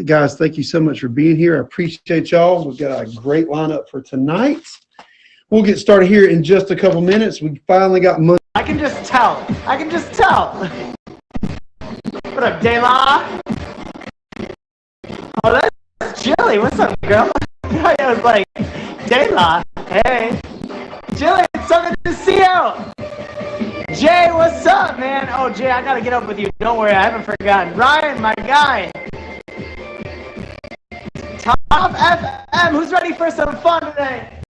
Guys, thank you so much for being here. I appreciate y'all. We've got a great lineup for tonight. We'll get started here in just a couple minutes. We finally got money. I can just tell. What up, Dayla? Oh, that's Jilly. What's up, girl? I was like, Dayla. Hey. Jilly, it's so good to see you. Jay, what's up, man? Oh, Jay, I gotta get up with you. Don't worry, I haven't forgotten. Ryan, my guy. Choff FM, who's ready for some fun today?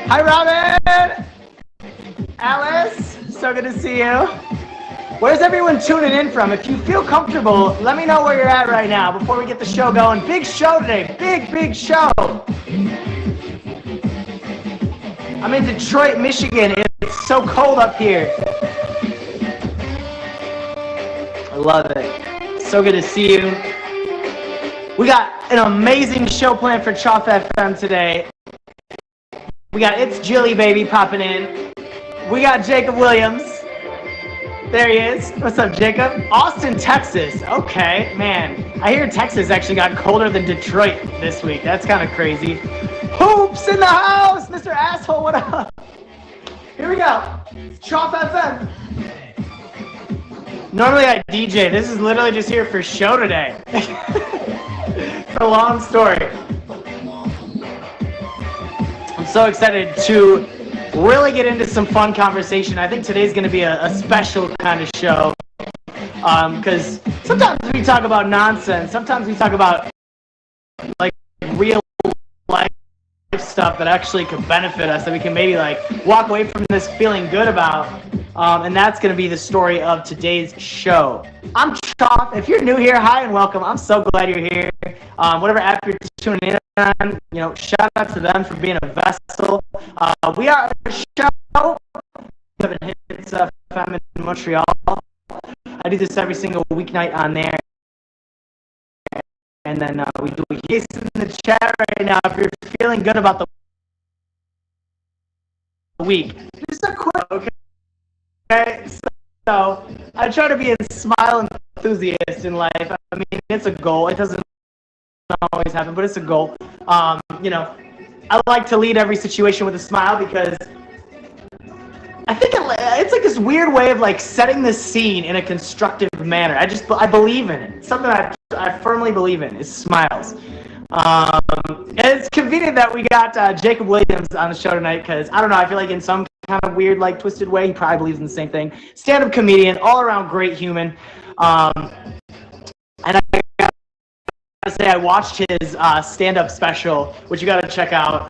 Hi, Robin! Alice, so good to see you. Where's everyone tuning in from? If you feel comfortable, let me know where you're at right now before we get the show going. Big show today, big show. I'm in Detroit, Michigan. It's so cold up here. I love it. So good to see you. We got an amazing show planned for Choff FM today. We got It's Jilly Baby popping in. We got Jacob Williams. There he is. What's up, Jacob? Austin, Texas. Okay, man. I hear Texas actually got colder than Detroit this week. That's kind of crazy. Hoops in the house! Mr. Asshole, what up? Here we go. Choff FM. Normally I DJ. This is literally just here for show today. It's a long story. I'm so excited to really get into some fun conversation. I think today's going to be a special kind of show because sometimes we talk about nonsense. Sometimes we talk about like real life stuff that actually could benefit us, that we can maybe like walk away from this feeling good about. And that's going to be the story of today's show. I'm Choff. If you're new here, hi and welcome. I'm so glad you're here. Whatever app you're tuning in on, shout out to them for being a vessel. We are a show. It's FM in Montreal. I do this every single weeknight on there. And then we do a case in the chat right now. If you're feeling good about the week, just a quick, okay? Okay, so I try to be a smile enthusiast in life. I mean, it's a goal. It doesn't always happen, but it's a goal. I like to lead every situation with a smile because I think it's like this weird way of like setting the scene in a constructive manner. I believe in it. It's something I firmly believe in is smiles. And it's convenient that we got Jacob Williams on the show tonight because I don't know. I feel like in some kind of weird, like twisted way, he probably believes in the same thing. Stand-up comedian, all-around great human. And I gotta say, I watched his stand-up special, which you gotta check out.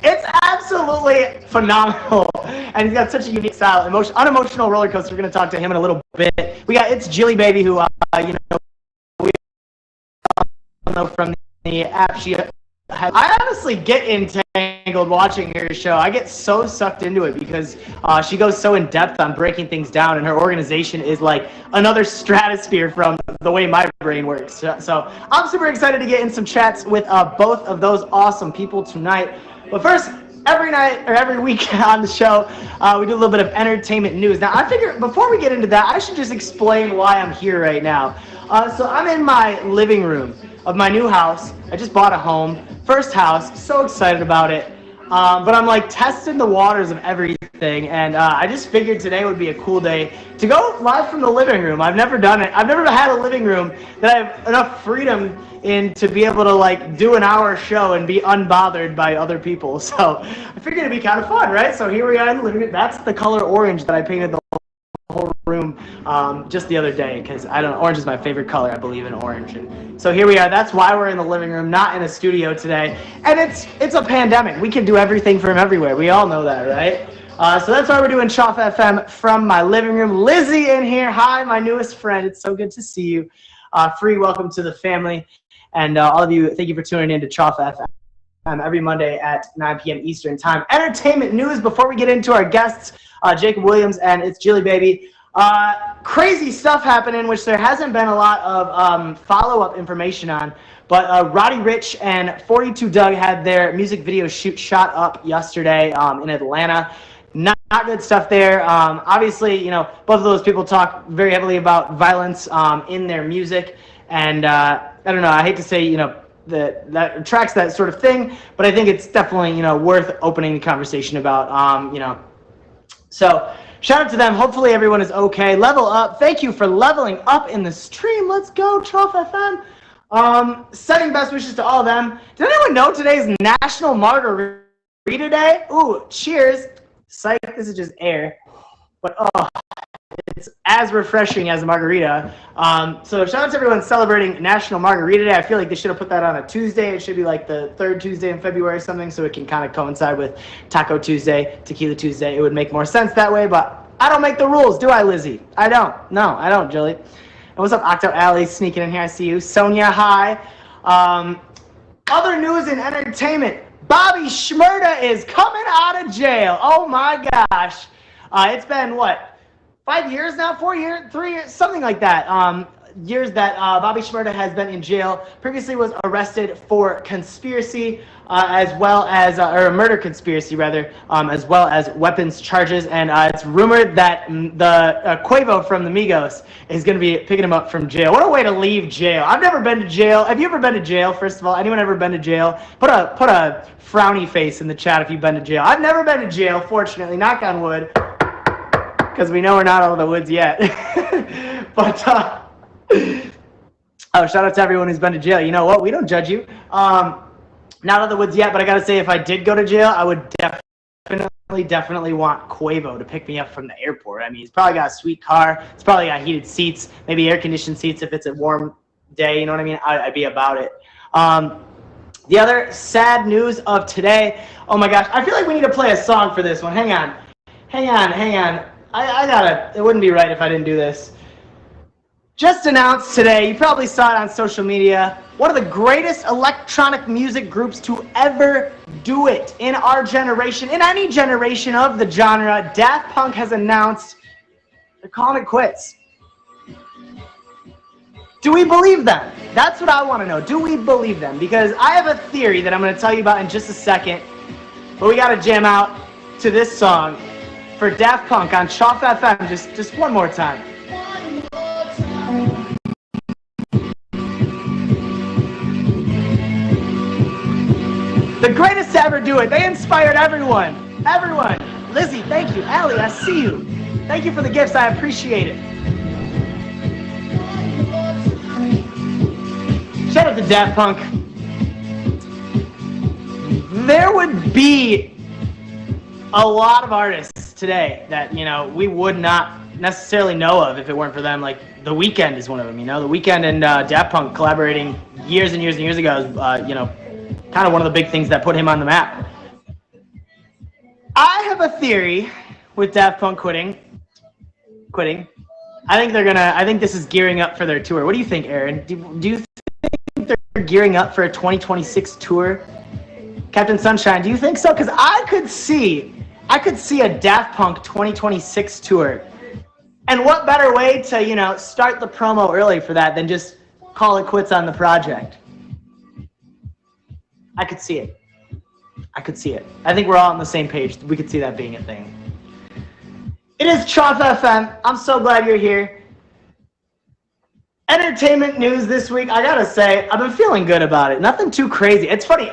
It's absolutely phenomenal, and he's got such a unique style. Unemotional roller coaster. We're gonna talk to him in a little bit. We got It's Jilly Baby, who we know from the app. I honestly get entangled watching her show. I get so sucked into it because she goes so in depth on breaking things down, and her organization is like another stratosphere from the way my brain works. So I'm super excited to get in some chats with both of those awesome people tonight. But first, every night or every week on the show, we do a little bit of entertainment news. Now, I figure before we get into that, I should just explain why I'm here right now. So I'm in my living room of my new house. I just bought a home. First house, so excited about it. But I'm like testing the waters of everything, and I just figured today would be a cool day to go live from the living room. I've never done it. I've never had a living room that I have enough freedom in to be able to like do an hour show and be unbothered by other people. So I figured it'd be kind of fun, right? So here we are in the living room. That's the color orange that I painted the whole room just the other day because orange is my favorite color. I believe in orange, and so here we are. That's why we're in the living room, not in a studio today. And it's a pandemic. We can do everything from everywhere. We all know that, right? So that's why we're doing Choff FM from my living room. Lizzie in here. Hi, my newest friend. It's so good to see you. Free welcome to the family, and all of you. Thank you for tuning in to Choff FM every Monday at 9 p.m. Eastern Time. Entertainment news before we get into our guests, Jacob Williams and It's Jilly Baby. Crazy stuff happening, which there hasn't been a lot of follow-up information on. But Roddy Ricch and 42 Doug had their music video shoot shot up yesterday in Atlanta. Not not good stuff there. Obviously, you know, both of those people talk very heavily about violence in their music, and I don't know. I hate to say, you know, that attracts that sort of thing, but I think it's definitely, you know, worth opening the conversation about. You know, so shout out to them. Hopefully everyone is okay. Level up. Thank you for leveling up in the stream. Let's go, Choff FM. Sending best wishes to all of them. Did anyone know today is National Margarita Day? Ooh, cheers. Psych, this is just air. But oh, it's as refreshing as a margarita. So shout out to everyone celebrating National Margarita Day. I feel like they should have put that on a Tuesday. It should be like the third Tuesday in February or something, so it can kind of coincide with Taco Tuesday, Tequila Tuesday. It would make more sense that way, but I don't make the rules, do I, Lizzie? I don't. No, I don't, Julie. And what's up, Octo Alley, sneaking in here, I see you. Sonia, hi. Other news and entertainment. Bobby Shmurda is coming out of jail. Oh my gosh. It's been, what, 5 years now? 4 years? 3 years? Something like that. Years that Bobby Shmurda has been in jail. Previously was arrested for conspiracy as well as, or a murder conspiracy rather, as well as weapons charges. And it's rumored that the Quavo from the Migos is going to be picking him up from jail. What a way to leave jail. I've never been to jail. Have you ever been to jail, first of all? Anyone ever been to jail? Put a frowny face in the chat if you've been to jail. I've never been to jail, fortunately, knock on wood, because we know we're not out of the woods yet. But, oh, shout out to everyone who's been to jail. You know what? We don't judge you. Not out of the woods yet, but I got to say, if I did go to jail, I would definitely want Quavo to pick me up from the airport. I mean, he's probably got a sweet car. It's probably got heated seats, maybe air-conditioned seats if it's a warm day. You know what I mean? I'd be about it. The other sad news of today, oh my gosh, I feel like we need to play a song for this one. Hang on. I gotta, it wouldn't be right if I didn't do this. Just announced today, you probably saw it on social media, one of the greatest electronic music groups to ever do it in our generation, in any generation of the genre. Daft Punk has announced they're calling it quits. Do we believe them? That's what I want to know. Do we believe them? Because I have a theory that I'm going to tell you about in just a second, but we got to jam out to this song for Daft Punk on Choff FM just one more time. The greatest to ever do it. They inspired everyone. Everyone. Lizzie, thank you. Allie, I see you. Thank you for the gifts. I appreciate it. Shout out to Daft Punk. There would be a lot of artists today that, you know, we would not necessarily know of if it weren't for them. Like The Weeknd is one of them, you know. The Weeknd and Daft Punk collaborating years and years and years ago is, you know, kind of one of the big things that put him on the map. I have a theory with Daft Punk quitting. I think this is gearing up for their tour. What do you think, Aaron? Do you think they're gearing up for a 2026 tour? Captain Sunshine, do you think so? Because I could see a Daft Punk 2026 tour. And what better way to, you know, start the promo early for that than just call it quits on the project? I could see it. I think we're all on the same page. We could see that being a thing. It is Choff FM. I'm so glad you're here. Entertainment news this week. I gotta say, I've been feeling good about it. Nothing too crazy. It's funny.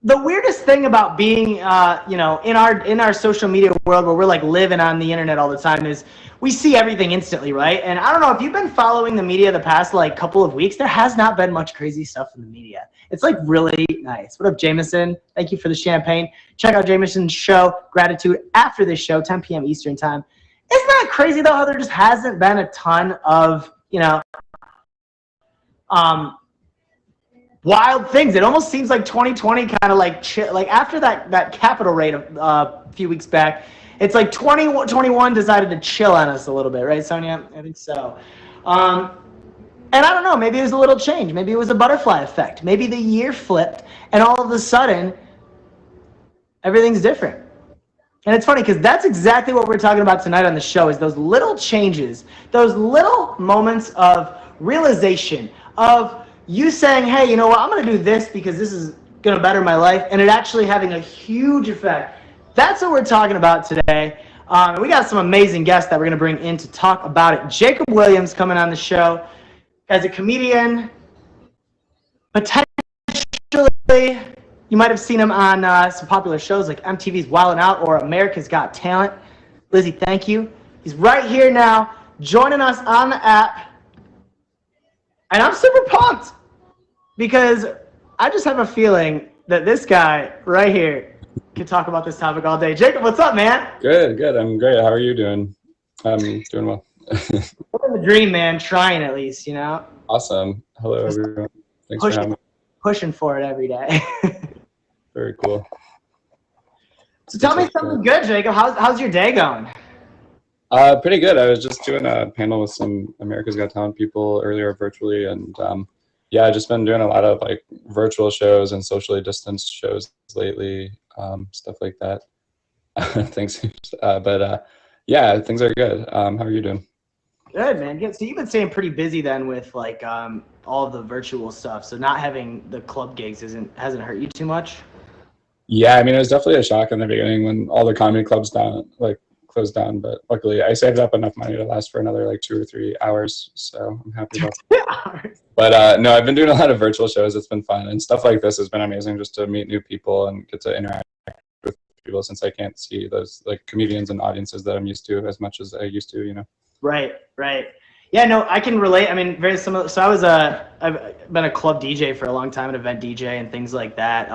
The weirdest thing about being, you know, in our social media world where we're like living on the internet all the time is we see everything instantly, right? And I don't know if you've been following the media the past like couple of weeks. There has not been much crazy stuff in the media. It's like really nice. What up, Jameson? Thank you for the champagne. Check out Jameson's show, Gratitude, after this show, 10 p.m. Eastern time. Isn't that crazy though? How there just hasn't been a ton of, you know, wild things. It almost seems like 2020 kind of like like after that Capitol raid a few weeks back, it's like 2021 decided to chill on us a little bit, right, Sonia? I think so. And I don't know, maybe it was a little change. Maybe it was a butterfly effect. Maybe the year flipped and all of a sudden everything's different. And it's funny because that's exactly what we're talking about tonight on the show is those little changes, those little moments of realization, of you saying, hey, you know what, I'm going to do this because this is going to better my life, and it actually having a huge effect. that's what we're talking about today. We got some amazing guests that we're going to bring in to talk about it. Jacob Williams coming on the show as a comedian. Potentially, you might have seen him on some popular shows like MTV's Wild 'N Out or America's Got Talent. Lizzie, thank you. He's right here now, joining us on the app. And I'm super pumped because I just have a feeling that this guy right here can talk about this topic all day. Jacob, what's up, man? Good. I'm great. How are you doing? I'm doing well. Living the dream, man. Trying at least, you know? Awesome. Hello, everyone. Thanks for having me. Pushing for it every day. Very cool. So tell me something good, Jacob. How's your day going? Pretty good. I was just doing a panel with some America's Got Talent people earlier virtually, and yeah, I've just been doing a lot of like virtual shows and socially distanced shows lately, stuff like that. Thanks. Yeah, things are good. How are you doing? Good, man. Good. So you've been staying pretty busy then with like all of the virtual stuff. So not having the club gigs hasn't hurt you too much. Yeah, I mean, it was definitely a shock in the beginning when all the comedy clubs closed down, but luckily I saved up enough money to last for another like 2 or 3 hours, so I'm happy about that. But no, I've been doing a lot of virtual shows. It's been fun, and stuff like this has been amazing, just to meet new people and get to interact with people, since I can't see those like comedians and audiences that I'm used to as much as I used to, you know. Right. Yeah, no, I can relate. I mean, very similar. So I've been a club DJ for a long time, an event DJ and things like that.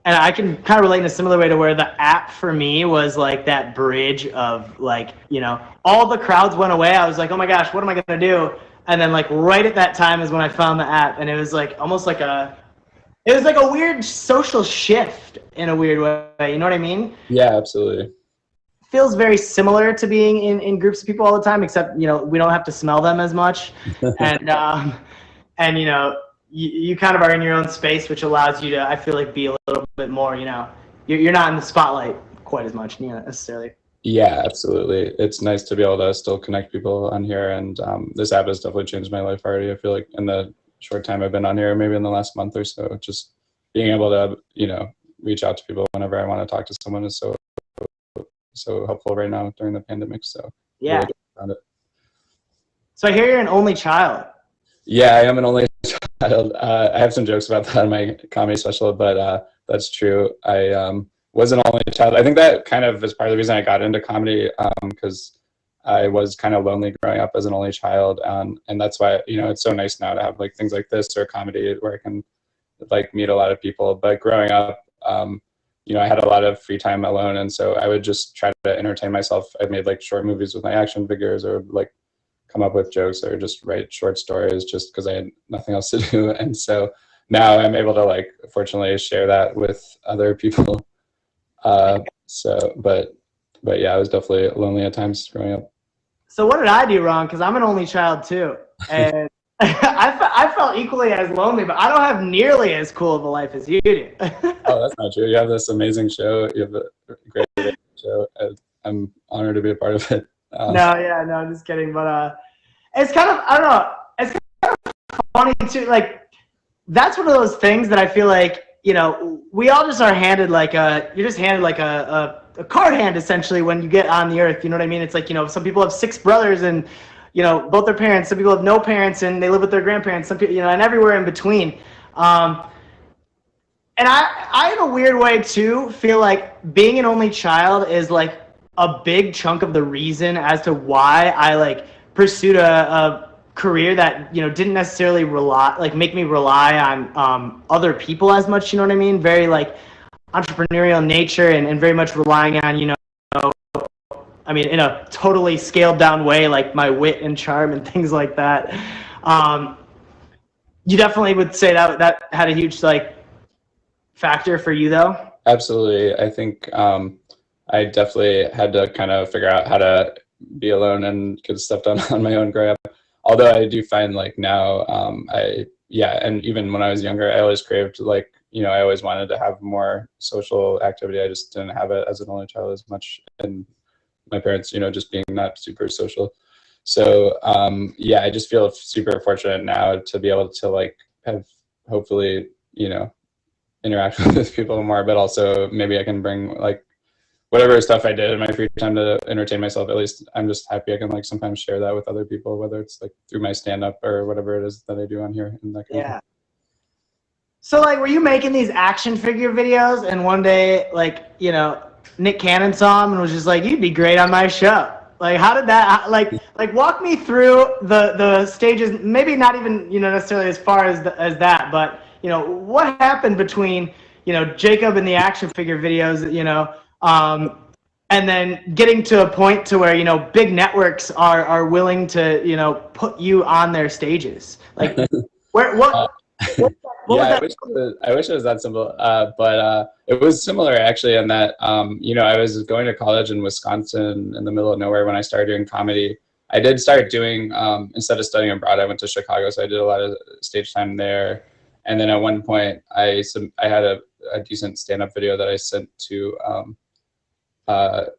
And I can kind of relate in a similar way to where the app for me was like that bridge of like, you know, all the crowds went away. I was like, oh my gosh, what am I going to do? And then like right at that time is when I found the app, and it was like almost like it was like a weird social shift in a weird way. You know what I mean? Yeah, absolutely. Feels very similar to being in groups of people all the time, except, you know, we don't have to smell them as much. And you know, you kind of are in your own space, which allows you to, I feel like, be a little bit more, you know, you're not in the spotlight quite as much, you know, necessarily. Yeah, absolutely. It's nice to be able to still connect people on here, and this app has definitely changed my life already. I feel like in the short time I've been on here, maybe in the last month or so, just being able to, you know, reach out to people whenever I want to talk to someone is so helpful right now during the pandemic. So yeah. Really, so I hear you're an only child. Yeah, I am an only child. I have some jokes about that in my comedy special, but that's true. I was an only child. I think that kind of is part of the reason I got into comedy, because I was kind of lonely growing up as an only child, and that's why, you know, it's so nice now to have like things like this or comedy where I can like meet a lot of people. But growing up, you know, I had a lot of free time alone, and so I would just try to entertain myself. I made like short movies with my action figures, or like come up with jokes, or just write short stories just because I had nothing else to do. And so now I'm able to, like, fortunately share that with other people. But yeah, I was definitely lonely at times growing up. So what did I do wrong? Because I'm an only child too, and I felt equally as lonely, but I don't have nearly as cool of a life as you do. Oh, that's not true. You have this amazing show. You have a great show. I'm honored to be a part of it. No, I'm just kidding. But it's kind of, I don't know, it's kind of funny too. Like, that's one of those things that I feel like, you know, we all just are handed like you're just handed like a card hand essentially when you get on the earth. You know what I mean? It's like, you know, some people have 6 brothers and, you know, both their parents. Some people have no parents and they live with their grandparents. Some people, you know, and everywhere in between. And I in a weird way too feel like being an only child is like a big chunk of the reason as to why I like pursued a career that, you know, didn't necessarily make me rely on other people as much. You know what I mean? Very like entrepreneurial nature and very much relying on, you know, I mean, in a totally scaled down way, like my wit and charm and things like that. You definitely would say that had a huge like factor for you though? Absolutely. I think I definitely had to kind of figure out how to be alone and get stuff done on my own growing up. Although I do find like now, and even when I was younger, I always craved like, you know, I always wanted to have more social activity. I just didn't have it as an only child as much. And my parents, you know, just being not super social. So yeah, I just feel super fortunate now to be able to like have hopefully, you know, interact with people more, but also maybe I can bring like whatever stuff I did in my free time to entertain myself, at least I'm just happy I can like sometimes share that with other people, whether it's like through my stand up or whatever it is that I do on here and that kind of thing. So like, were you making these action figure videos and one day, like, you know, Nick Cannon saw him and was just like, you'd be great on my show? Like, how did that, like walk me through the stages, maybe not even, you know, necessarily as far as that, but, you know, what happened between, you know, Jacob and the action figure videos, you know, and then getting to a point to where, you know, big networks are willing to, you know, put you on their stages. Like, what yeah, I wish it was that simple, but it was similar actually in that, you know, I was going to college in Wisconsin in the middle of nowhere when I started doing comedy. I did start doing, instead of studying abroad, I went to Chicago, so I did a lot of stage time there. And then at one point, I had a decent stand-up video that I sent to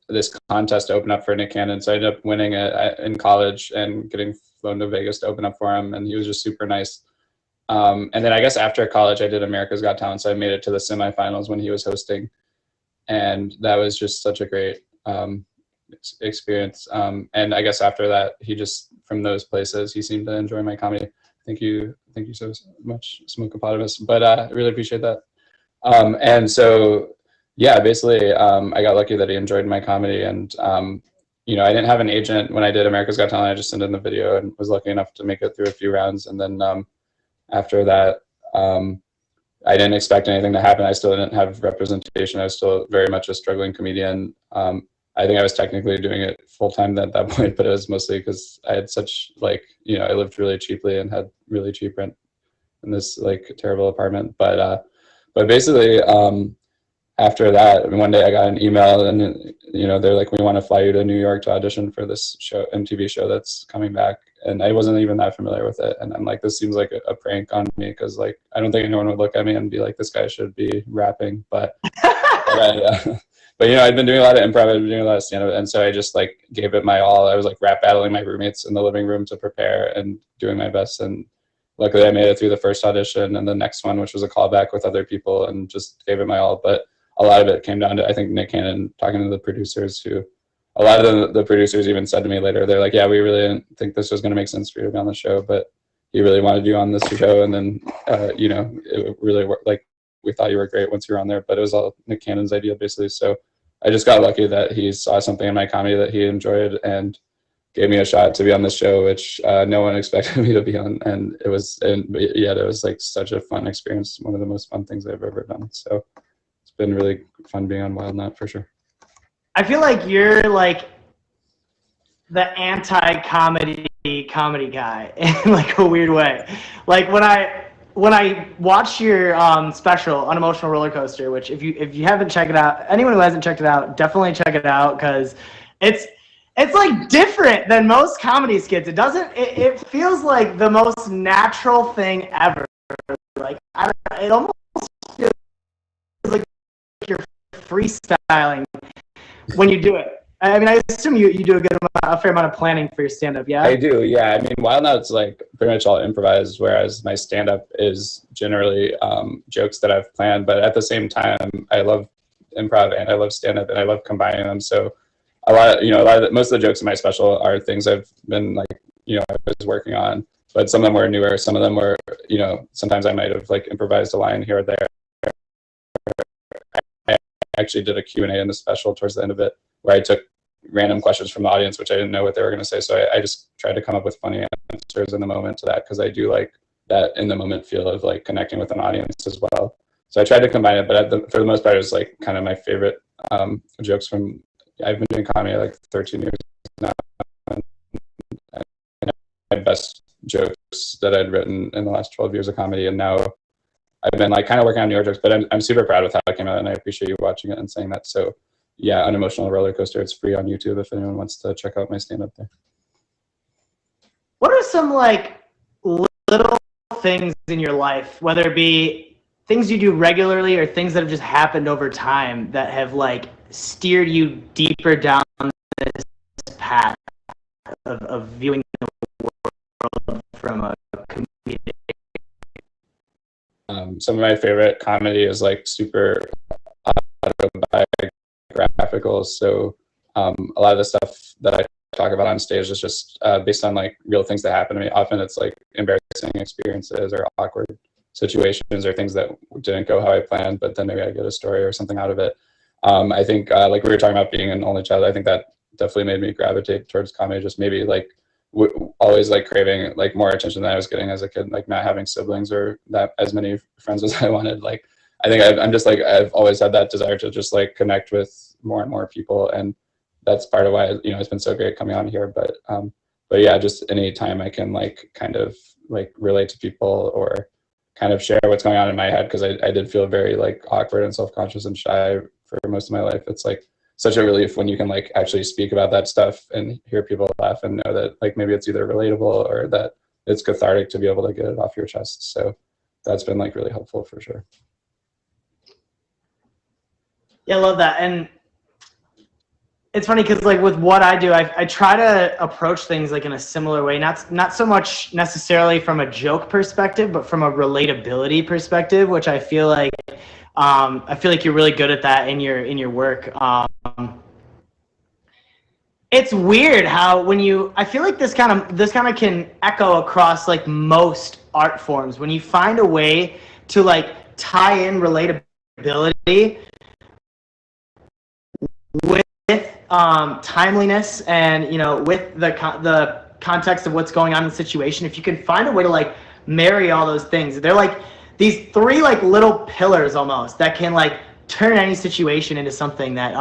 this contest to open up for Nick Cannon. So I ended up winning it in college and getting flown to Vegas to open up for him, and he was just super nice. And then I guess after college, I did America's Got Talent, so I made it to the semifinals when he was hosting, and that was just such a great experience. And I guess after that, he just, from those places, he seemed to enjoy my comedy. Thank you so much, Smokeopotamus. But I really appreciate that. And so, yeah, basically, I got lucky that he enjoyed my comedy, and you know, I didn't have an agent when I did America's Got Talent. I just sent in the video and was lucky enough to make it through a few rounds, and then. After that, I didn't expect anything to happen. I still didn't have representation. I was still very much a struggling comedian. I think I was technically doing it full time at that point, but it was mostly because I had such, like, you know, I lived really cheaply and had really cheap rent in this like terrible apartment. But basically, after that, I mean, one day I got an email and, you know, they're like, we want to fly you to New York to audition for this show, MTV show that's coming back. And I wasn't even that familiar with it. And I'm like, this seems like a prank on me, because like, I don't think anyone would look at me and be like, this guy should be rapping. But, but you know, I'd been doing a lot of improv, I'd been doing a lot of stand-up. And so I just like gave it my all. I was like rap battling my roommates in the living room to prepare and doing my best. And luckily I made it through the first audition and the next one, which was a callback with other people, and just gave it my all. But a lot of it came down to, I think, Nick Cannon talking to the producers, who a lot of the producers even said to me later, they're like, yeah, we really didn't think this was going to make sense for you to be on the show, but he really wanted you on this show. And then, you know, it really worked. Like, we thought you were great once you were on there, but it was all Nick Cannon's idea, basically. So I just got lucky that he saw something in my comedy that he enjoyed and gave me a shot to be on the show, which no one expected me to be on. And it was, yeah, it was like such a fun experience. One of the most fun things I've ever done. So it's been really fun being on Wild Knot for sure. I feel like you're like the anti-comedy guy in like a weird way. Like when I watched your special Unemotional Roller Coaster, which if you haven't checked it out, anyone who hasn't checked it out, definitely check it out, because it's like different than most comedy skits. It feels like the most natural thing ever. Like it almost feels like you're freestyling when you do it. I mean, I assume you do a fair amount of planning for your stand-up, yeah? I do, yeah. I mean, Wild Knot's like pretty much all improvised, whereas my stand-up is generally jokes that I've planned. But at the same time, I love improv and I love stand-up and I love combining them. So most of the jokes in my special are things I've been like, you know, I was working on. But some of them were newer. Some of them were, you know, sometimes I might have like improvised a line here or there. I actually did a Q&A in the special towards the end of it, where I took random questions from the audience, which I didn't know what they were going to say. So I just tried to come up with funny answers in the moment to that, because I do like that in the moment feel of like connecting with an audience as well. So I tried to combine it, but for the most part, it was like kind of my favorite jokes from, I've been doing comedy like 13 years now. And my best jokes that I'd written in the last 12 years of comedy. And now I've been like kind of working on newer jokes, but I'm super proud with how it came out, and I appreciate you watching it and saying that. So yeah, Unemotional Roller Coaster, it's free on YouTube if anyone wants to check out my stand-up there. What are some like little things in your life, whether it be things you do regularly or things that have just happened over time, that have like steered you deeper down this path of viewing the world from a comedic? Some of my favorite comedy is like super autobiographical people. So a lot of the stuff that I talk about on stage is just based on like real things that happen to me. Often it's like embarrassing experiences or awkward situations or things that didn't go how I planned, but then maybe I get a story or something out of it. I think like we were talking about being an only child, I think that definitely made me gravitate towards comedy, just maybe like always like craving like more attention than I was getting as a kid, like not having siblings or that as many friends as I wanted. Like I think I'm just like I've always had that desire to just like connect with more and more people, and that's part of why, you know, it's been so great coming on here. But yeah, just any time I can like kind of like relate to people or kind of share what's going on in my head, because I did feel very like awkward and self-conscious and shy for most of my life. It's like such a relief when you can like actually speak about that stuff and hear people laugh and know that like maybe it's either relatable or that it's cathartic to be able to get it off your chest. So that's been like really helpful for sure. Yeah, I love that. And it's funny because like with what I do, I try to approach things like in a similar way, not so much necessarily from a joke perspective, but from a relatability perspective, which I feel like you're really good at that in your work. It's weird how I feel like this kind of can echo across like most art forms. When you find a way to like tie in relatability with timeliness and, you know, with the context of what's going on in the situation, if you can find a way to like marry all those things, they're like these three like little pillars almost that can like turn any situation into something that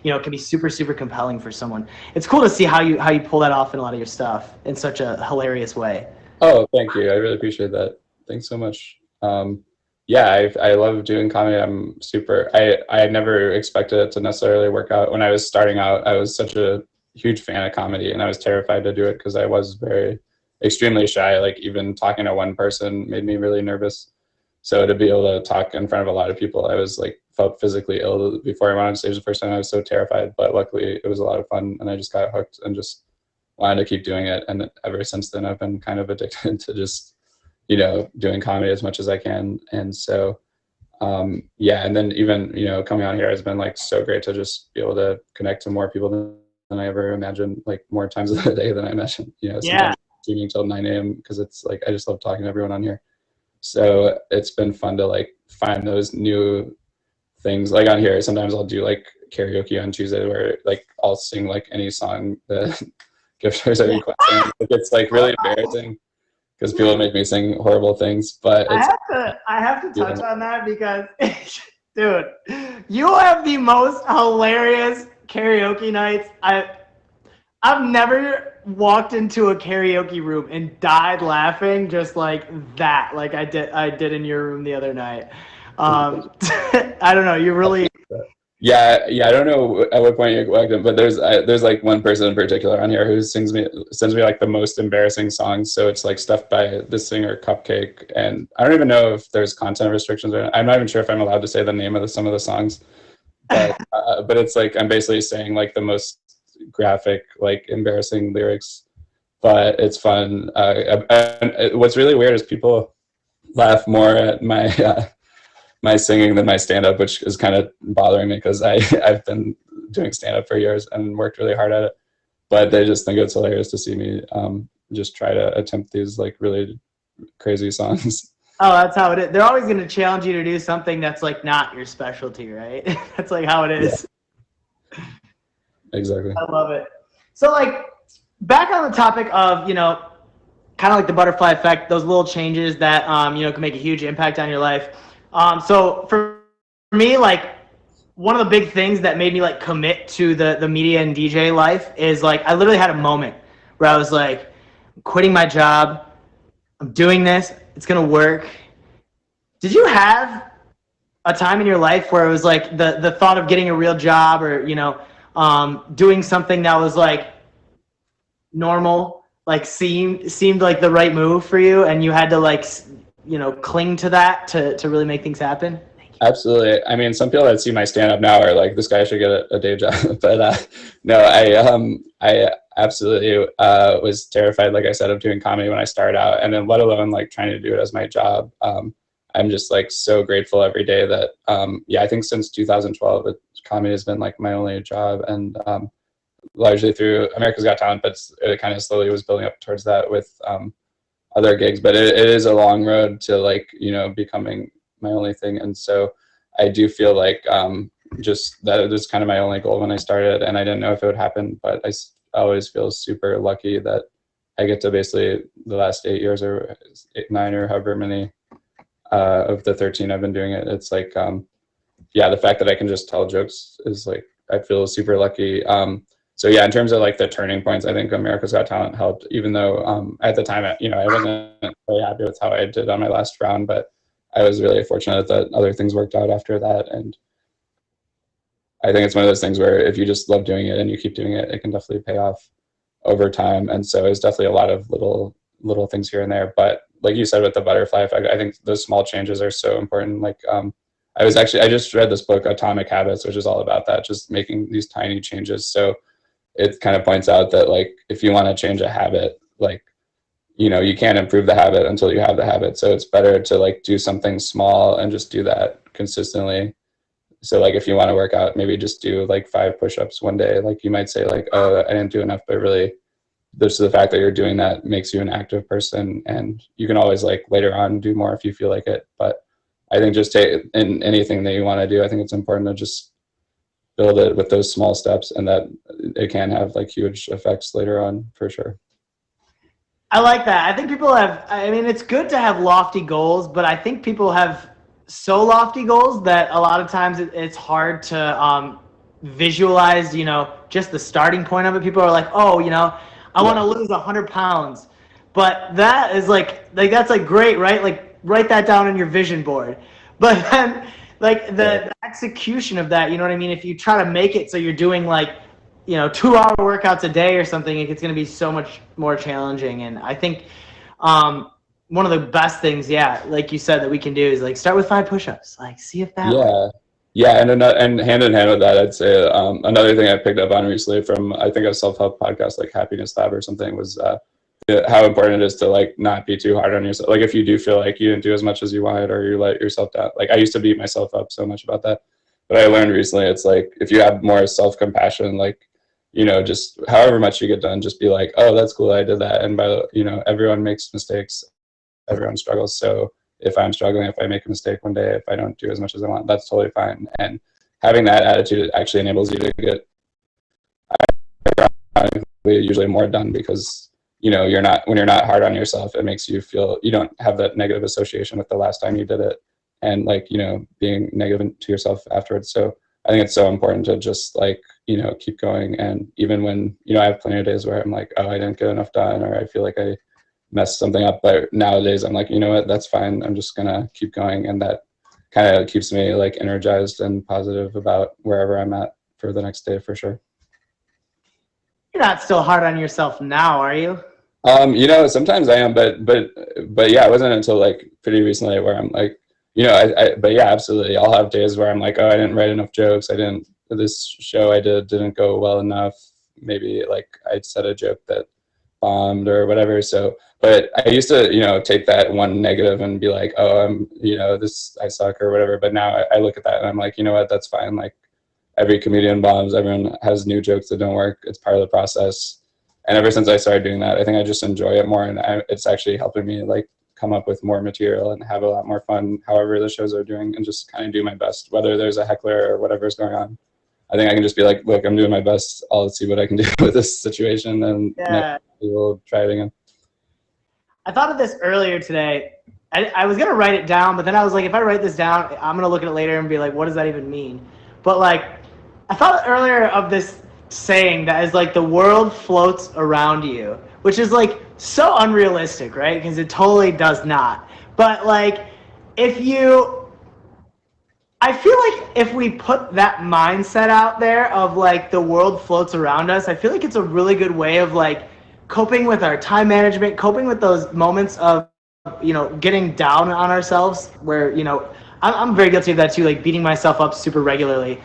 you know, can be super, super compelling for someone. It's cool to see how you pull that off in a lot of your stuff in such a hilarious way. Oh, thank you. I really appreciate that. Thanks so much. Yeah, I love doing comedy. I never expected it to necessarily work out. When I was starting out, I was such a huge fan of comedy, and I was terrified to do it because I was extremely shy. Like even talking to one person made me really nervous. So to be able to talk in front of a lot of people, I was like felt physically ill before I went on stage the first time. I was so terrified, but luckily it was a lot of fun, and I just got hooked and just wanted to keep doing it. And ever since then, I've been kind of addicted to just, you know, doing comedy as much as I can. And so, yeah, and then even, you know, coming on here has been like so great to just be able to connect to more people than I ever imagined, like more times of the day than I imagined, you know, sometimes streaming till 9 a.m. because it's like, I just love talking to everyone on here. So it's been fun to like find those new things. Like on here, sometimes I'll do like karaoke on Tuesday where like I'll sing like any song that gift stores are requesting. It's like really embarrassing because people make me sing horrible things, but it's, I have to touch on that because, dude, you have the most hilarious karaoke nights. I've never walked into a karaoke room and died laughing just like that, like I did in your room the other night. I don't know. You really. Yeah. I don't know at what point you walked in, but there's like one person in particular on here who sends me like the most embarrassing songs. So it's like stuff by the singer Cupcake, and I don't even know if there's content restrictions or not. I'm not even sure if I'm allowed to say the name of some of the songs, but it's like I'm basically saying like the most graphic, like embarrassing lyrics, but it's fun. And what's really weird is people laugh more at my singing than my stand-up, which is kind of bothering me because I've been doing stand-up for years and worked really hard at it, but they just think it's hilarious to see me just try to attempt these like really crazy songs. Oh, that's how it is. They're always going to challenge you to do something that's like not your specialty, right? That's like how it is. Yeah. Exactly. I love it. So like back on the topic of, you know, kind of like the butterfly effect, those little changes that, you know, can make a huge impact on your life. So for me, like one of the big things that made me like commit to the media and DJ life is like, I literally had a moment where I was like, I'm quitting my job. I'm doing this. It's going to work. Did you have a time in your life where it was like the thought of getting a real job or, you know, doing something that was like normal, like seemed like the right move for you, and you had to like, you know, cling to that to really make things happen? Absolutely. I mean, some people that see my stand-up now are like, this guy should get a day job. But no, I absolutely was terrified, like I said, of doing comedy when I started out, and then let alone like trying to do it as my job. I'm just like so grateful every day that yeah, I think since 2012 comedy has been like my only job, and largely through America's Got Talent, but it kind of slowly was building up towards that with other gigs. But it is a long road to like, you know, becoming my only thing. And so I do feel like just that it was kind of my only goal when I started, and I didn't know if it would happen, but I always feel super lucky that I get to basically the last 8 years or 9 or however many of the 13 I've been doing it. It's like, yeah, the fact that I can just tell jokes is like, I feel super lucky. So yeah, in terms of like the turning points, I think America's Got Talent helped, even though at the time, you know, I wasn't really happy with how I did on my last round, but I was really fortunate that other things worked out after that. And I think it's one of those things where if you just love doing it and you keep doing it, it can definitely pay off over time. And so it's definitely a lot of little things here and there. But like you said with the butterfly effect, I think those small changes are so important. Like I just read this book, Atomic Habits, which is all about that, just making these tiny changes. So it kind of points out that like if you want to change a habit, like, you know, you can't improve the habit until you have the habit. So it's better to like do something small and just do that consistently. So like if you want to work out, maybe just do like 5 push-ups one day. Like you might say like, oh, I didn't do enough, but really just the fact that you're doing that makes you an active person, and you can always like later on do more if you feel like it. But I think just take in anything that you want to do, I think it's important to just build it with those small steps, and that it can have like huge effects later on for sure. I like that. I think people have, I mean, it's good to have lofty goals, but I think people have so lofty goals that a lot of times it's hard to visualize, you know, just the starting point of it. People are like, oh, you know, I want to lose 100 pounds. But that is like that's like great, right? Like write that down on your vision board. But then like the execution of that, you know what I mean? If you try to make it so you're doing like, you know, 2-hour workouts a day or something, it's going to be so much more challenging. And I think one of the best things, yeah, like you said, that we can do is like start with 5 push-ups, like see if that works. Yeah, and hand in hand with that, I'd say another thing I picked up on recently from, I think, a self-help podcast like Happiness Lab or something was how important it is to like not be too hard on yourself. Like if you do feel like you didn't do as much as you wanted, or you let yourself down. Like I used to beat myself up so much about that, but I learned recently it's like if you have more self-compassion, like, you know, just however much you get done, just be like, oh, that's cool, I did that. And by, you know, everyone makes mistakes, everyone struggles. So if I'm struggling, if I make a mistake one day, if I don't do as much as I want, that's totally fine. And having that attitude actually enables you to get usually more done, because, you know, when you're not hard on yourself, it makes you feel, you don't have that negative association with the last time you did it, and like, you know, being negative to yourself afterwards. So I think it's so important to just like, you know, keep going. And even when, you know, I have plenty of days where I'm like, oh, I didn't get enough done, or I feel like I messed something up. But nowadays I'm like, you know what, that's fine. I'm just gonna keep going. And that kind of keeps me like energized and positive about wherever I'm at for the next day for sure. You're not still hard on yourself now, are you? You know, sometimes I am, but yeah, it wasn't until like pretty recently where I'm like, you know, but yeah, absolutely. I'll have days where I'm like, oh, I didn't write enough jokes. This show I didn't go well enough. Maybe like I said a joke that bombed or whatever. So, but I used to, you know, take that one negative and be like, oh, you know, I suck or whatever. But now I look at that and I'm like, you know what, that's fine. Like every comedian bombs, everyone has new jokes that don't work. It's part of the process. And ever since I started doing that, I think I just enjoy it more. And it's actually helping me like come up with more material and have a lot more fun, however the shows are doing, and just kind of do my best, whether there's a heckler or whatever's going on. I think I can just be like, look, I'm doing my best. I'll see what I can do with this situation, and we'll try it again. I thought of this earlier today. I was going to write it down, but then I was like, if I write this down, I'm going to look at it later and be like, what does that even mean? But like, I thought earlier of this saying that is like the world floats around you, which is like so unrealistic, right? Because it totally does not. But like, I feel like if we put that mindset out there of like the world floats around us, I feel like it's a really good way of like coping with our time management, coping with those moments of, you know, getting down on ourselves where, you know, I'm very guilty of that too, like beating myself up super regularly.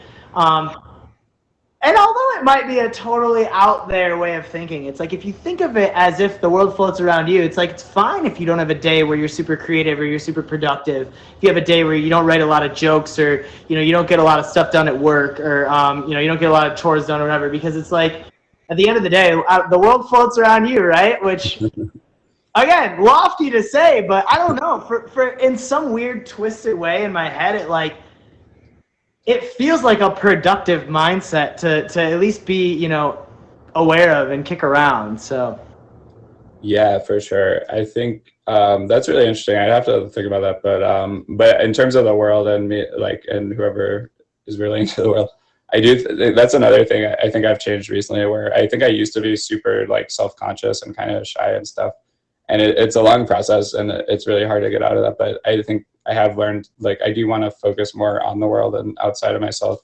And although it might be a totally out there way of thinking, it's like if you think of it as if the world floats around you, it's like it's fine if you don't have a day where you're super creative or you're super productive. If you have a day where you don't write a lot of jokes, or you don't get a lot of stuff done at work, or you don't get a lot of chores done or whatever, because it's like at the end of the day, the world floats around you, right? Which again, lofty to say, but I don't know. For in some weird twisted way in my head, it feels like a productive mindset to at least be, aware of and kick around. So Yeah, for sure. I think that's really interesting. I'd have to think about that, but in terms of the world and me, like, and whoever is relating to the world, I do. That's another thing I think I've changed recently, where I think I used to be super like self-conscious and kind of shy and stuff, and it's a long process and it's really hard to get out of that. But I think I have learned, like, I do want to focus more on the world and outside of myself.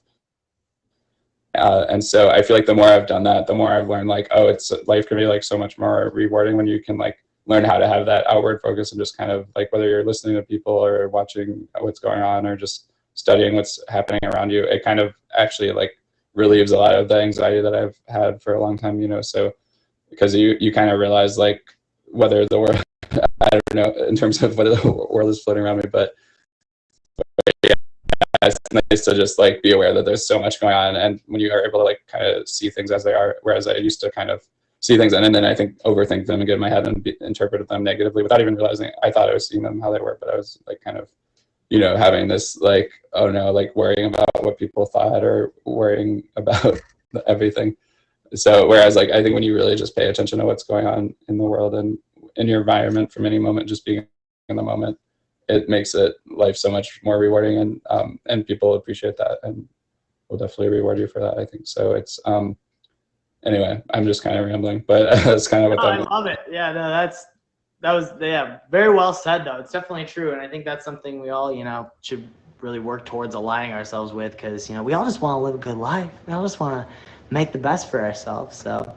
And so I feel like the more I've done that, the more I've learned, like, oh, life can be like so much more rewarding when you can like learn how to have that outward focus and just kind of like, whether you're listening to people or watching what's going on or just studying what's happening around you, it kind of actually like relieves a lot of the anxiety that I've had for a long time, so because you kind of realize like whether the world, I don't know in terms of whether the world is floating around me, but yeah, it's nice to just like be aware that there's so much going on, and when you are able to like kind of see things as they are, whereas I used to kind of see things and then I think overthink them and get in my head and interpret them negatively without even realizing I thought I was seeing them how they were, but I was like kind of having this like, oh no, like worrying about what people thought or worrying about everything. So whereas like I think when you really just pay attention to what's going on in the world and in your environment from any moment, just being in the moment, it makes life so much more rewarding, and people appreciate that and will definitely reward you for that, I think. So it's anyway, I'm just kind of rambling, but that's kind of what I love it. Yeah, no, that was very well said though. It's definitely true, and I think that's something we all should really work towards aligning ourselves with, because we all just want to live a good life. We all just want to make the best for ourselves. So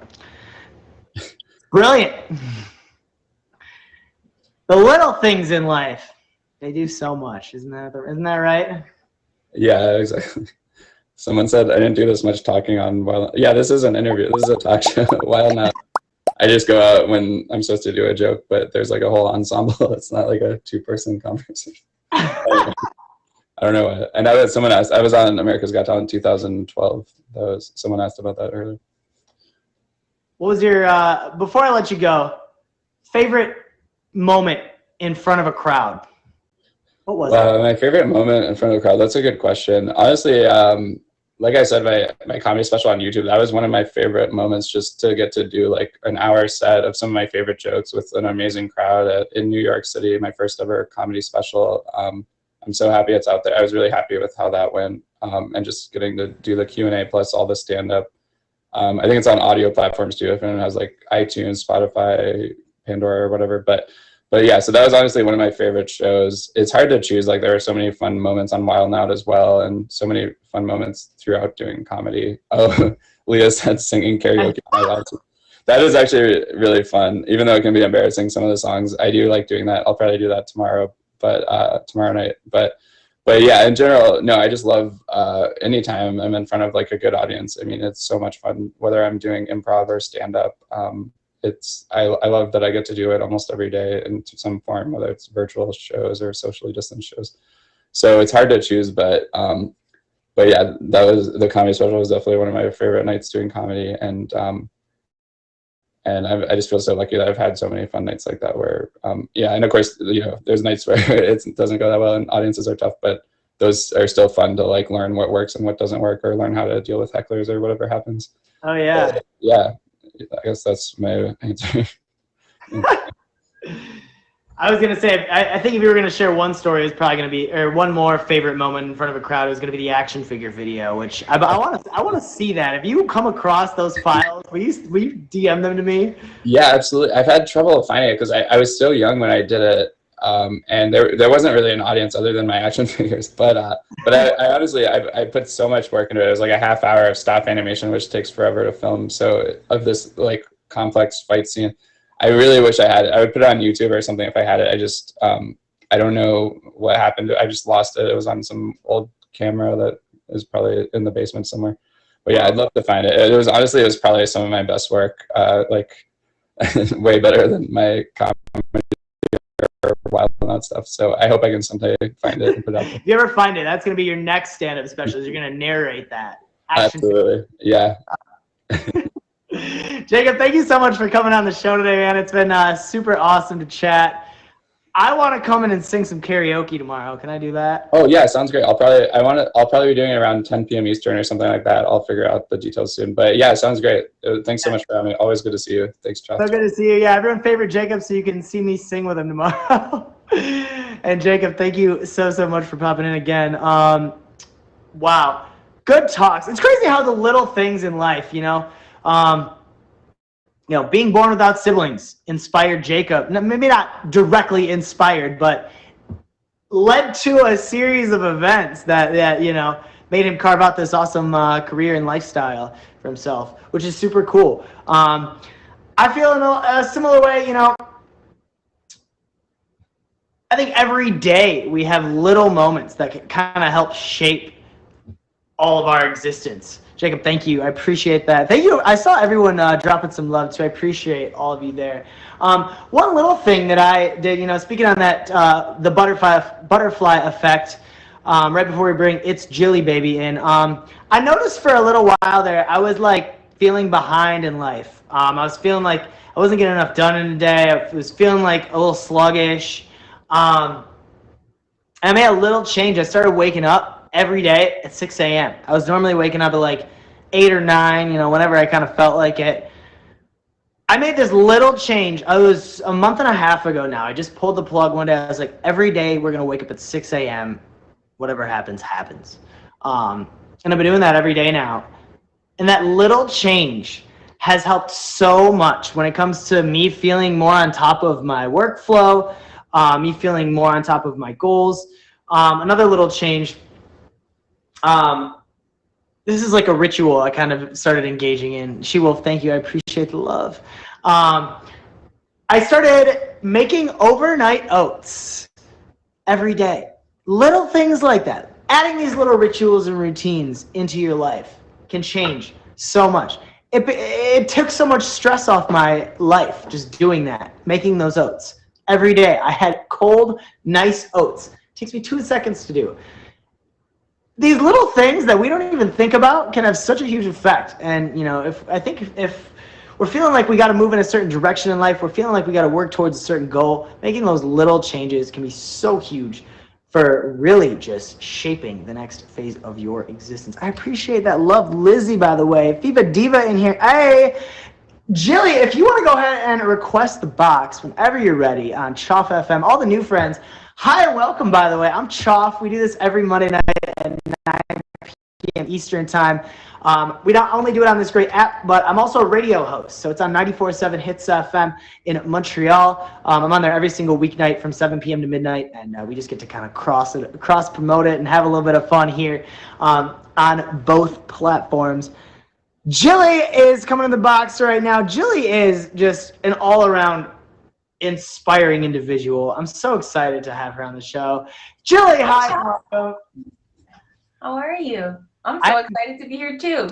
brilliant. The little things in life, they do so much. Isn't that right? Yeah, exactly. Someone said I didn't do this much talking on while. Yeah, this is an interview. This is a talk show. While not, I just go out when I'm supposed to do a joke, but there's like a whole ensemble. It's not like a two-person conversation. I don't know what. I know that someone asked. I was on America's Got Talent in 2012. Someone asked about that earlier. What was your before I let you go, favorite moment in front of a crowd? What was it? My favorite moment in front of a crowd? That's a good question. Honestly, like I said, my comedy special on YouTube, that was one of my favorite moments, just to get to do like an hour set of some of my favorite jokes with an amazing crowd in New York City, my first ever comedy special. I'm so happy it's out there. I was really happy with how that went, and just getting to do the Q&A plus all the stand-up. I think it's on audio platforms too, if anyone has like iTunes, Spotify, Pandora, or whatever. But yeah, so that was honestly one of my favorite shows. It's hard to choose. Like, there are so many fun moments on Wild 'N Out as well, and so many fun moments throughout doing comedy. Oh, Leah said singing karaoke. That is actually really fun, even though it can be embarrassing, some of the songs. I do like doing that. I'll probably do that tomorrow, tomorrow night. But yeah, in general, no, I just love anytime I'm in front of like a good audience. I mean, it's so much fun, whether I'm doing improv or stand-up. I love that I get to do it almost every day in some form, whether it's virtual shows or socially distanced shows. So it's hard to choose, but yeah, the comedy special was definitely one of my favorite nights doing comedy, and I just feel so lucky that I've had so many fun nights like that where, yeah, and of course, there's nights where it doesn't go that well and audiences are tough, but those are still fun to like learn what works and what doesn't work, or learn how to deal with hecklers or whatever happens. Oh yeah. Yeah, I guess that's my answer. I was gonna say, I think if you were gonna share one story, it's probably gonna be, or one more favorite moment in front of a crowd, is gonna be the action figure video, which I want to see that. If you come across those files, will you DM them to me? Yeah, absolutely. I've had trouble finding it because I was so young when I did it, and there wasn't really an audience other than my action figures. But I honestly I put so much work into it. It was like a half hour of stop animation, which takes forever to film. So of this like complex fight scene. I really wish I had it. I would put it on YouTube or something if I had it. I just, I don't know what happened. I just lost it. It was on some old camera that is probably in the basement somewhere. But yeah, I'd love to find it. It was probably some of my best work, like way better than my comedy or Wild and that stuff. So I hope I can someday find it and put it out there. If you ever find it, that's going to be your next stand-up special. You're going to narrate that. Absolutely. Yeah. Jacob, thank you so much for coming on the show today, man. It's been super awesome to chat. I want to come in and sing some karaoke tomorrow. Can I do that? Oh yeah, sounds great. I'll probably be doing it around 10 p.m. Eastern or something like that. I'll figure out the details soon. But yeah, sounds great. Thanks so much for having me. Always good to see you. Thanks, Choff. So good to see you. Yeah, everyone favorite Jacob, so you can see me sing with him tomorrow. And Jacob, thank you so much for popping in again. Wow, good talks. It's crazy how the little things in life, being born without siblings inspired Jacob. Maybe not directly inspired, but led to a series of events that made him carve out this awesome career and lifestyle for himself, which is super cool. I feel in a similar way, I think every day we have little moments that can kind of help shape all of our existence. Jacob, thank you. I appreciate that. Thank you. I saw everyone dropping some love, so I appreciate all of you there. One little thing that I did, speaking on that, the butterfly effect, right before we bring It's Jilly Baby in, I noticed for a little while there, I was like feeling behind in life. I was feeling like I wasn't getting enough done in a day. I was feeling like a little sluggish. I made a little change. I started waking up every day at 6 a.m. I was normally waking up at like 8 or 9, whenever I kind of felt like it. I made this little change. I was a month and a half ago now. I just pulled the plug one day. I was like, every day we're going to wake up at 6 a.m. Whatever happens, happens. And I've been doing that every day now. And that little change has helped so much when it comes to me feeling more on top of my workflow, me feeling more on top of my goals. Another little change, this is like a ritual I kind of started engaging in. She-Wolf, thank you. I appreciate the love. I started making overnight oats every day. Little things like that. Adding these little rituals and routines into your life can change so much. It took so much stress off my life just doing that, making those oats. Every day I had cold, nice oats. It takes me 2 seconds to do. These little things that we don't even think about can have such a huge effect. And, if we're feeling like we got to move in a certain direction in life, we're feeling like we got to work towards a certain goal, making those little changes can be so huge for really just shaping the next phase of your existence. I appreciate that. Love Lizzie, by the way. Fiva Diva in here. Hey, Jilly, if you want to go ahead and request the box whenever you're ready on Choff FM, all the new friends, hi and welcome, by the way. I'm Choff. We do this every Monday night at 9 p.m. Eastern time. We not only do it on this great app, but I'm also a radio host. So it's on 94.7 Hits FM in Montreal. I'm on there every single weeknight from 7 p.m. to midnight, and we just get to kind of cross promote it and have a little bit of fun here on both platforms. Jilly is coming in the box right now. Jilly is just an all-around inspiring individual. I'm so excited to have her on the show. Jilly, hi. How are you? I'm so excited to be here too.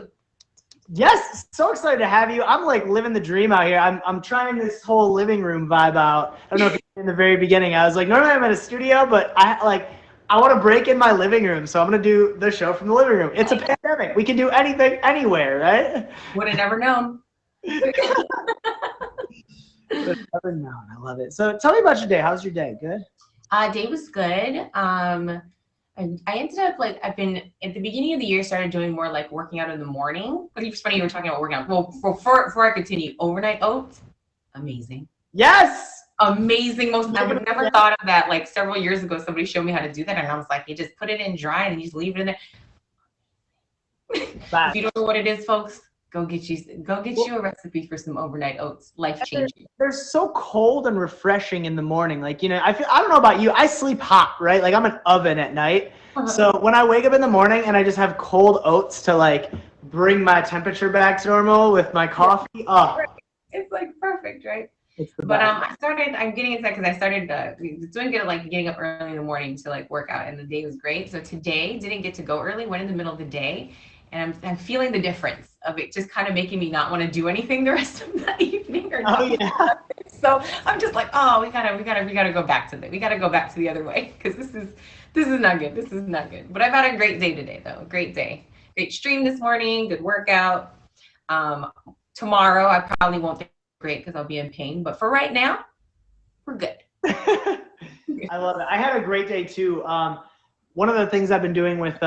Yes, so excited to have you. I'm like living the dream out here. I'm trying this whole living room vibe out. I don't know if in the very beginning I was like, normally I'm at a studio, but I want to break in my living room, so I'm going to do the show from the living room. It's a pandemic. We can do anything, anywhere, right? Would have never known. Would have never known. I love it. So tell me about your day. How's your day? Good? Day was good. I ended up I've been at the beginning of the year started doing more like working out in the morning. But it's funny you were talking about working out. Well, before I continue, overnight oats, amazing. Yes. Amazing. I would have never thought of that. Like several years ago, somebody showed me how to do that, and I was like, you just put it in dry and you just leave it in there. If you don't know what it is, folks, go get you a recipe for some overnight oats. Life changing. They're so cold and refreshing in the morning. I don't know about you. I sleep hot, right? Like I'm an oven at night. So when I wake up in the morning and I just have cold oats to bring my temperature back to normal with my coffee. Oh, it's perfect, right? But I'm getting into that because I started doing good at getting up early in the morning to work out, and the day was great. So today didn't get to go early, went in the middle of the day, and I'm feeling the difference of it just kind of making me not want to do anything the rest of the evening or not. Oh yeah. So I'm just like, oh, we gotta go back to we gotta go back to the other way, because this is not good. This is not good. But I've had a great day today, though. Great day. Great stream this morning. Good workout. Tomorrow I probably won't be great because I'll be in pain. But for right now, we're good. I love it. I had a great day too. One of the things I've been doing with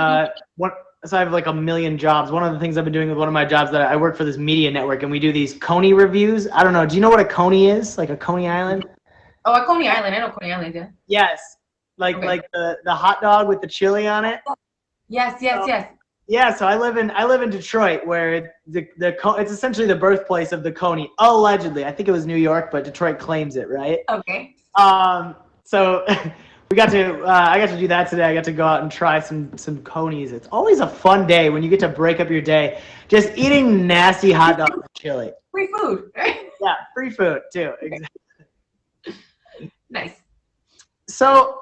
so I have like a million jobs. One of the things I've been doing with one of my jobs, that I work for this media network, and we do these Coney reviews. I don't know. Do you know what a Coney is? Like a Coney Island? Oh, a Coney Island. I know Coney Island, yeah. Yes. Like the hot dog with the chili on it. Yes. Yeah, so I live in Detroit, where it's essentially the birthplace of the Coney. Allegedly, I think it was New York, but Detroit claims it, right? Okay. So I got to do that today. I got to go out and try some Coneys. It's always a fun day when you get to break up your day just eating nasty hot dog with chili. Free food. Yeah, free food too. Exactly. Nice. So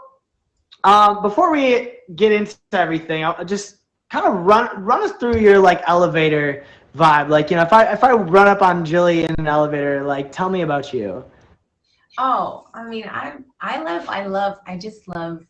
before we get into everything, I'll just kind of run us through your like elevator vibe. Like, you know, if I run up on Jilly in an elevator, like, tell me about you. Oh, I mean, I just love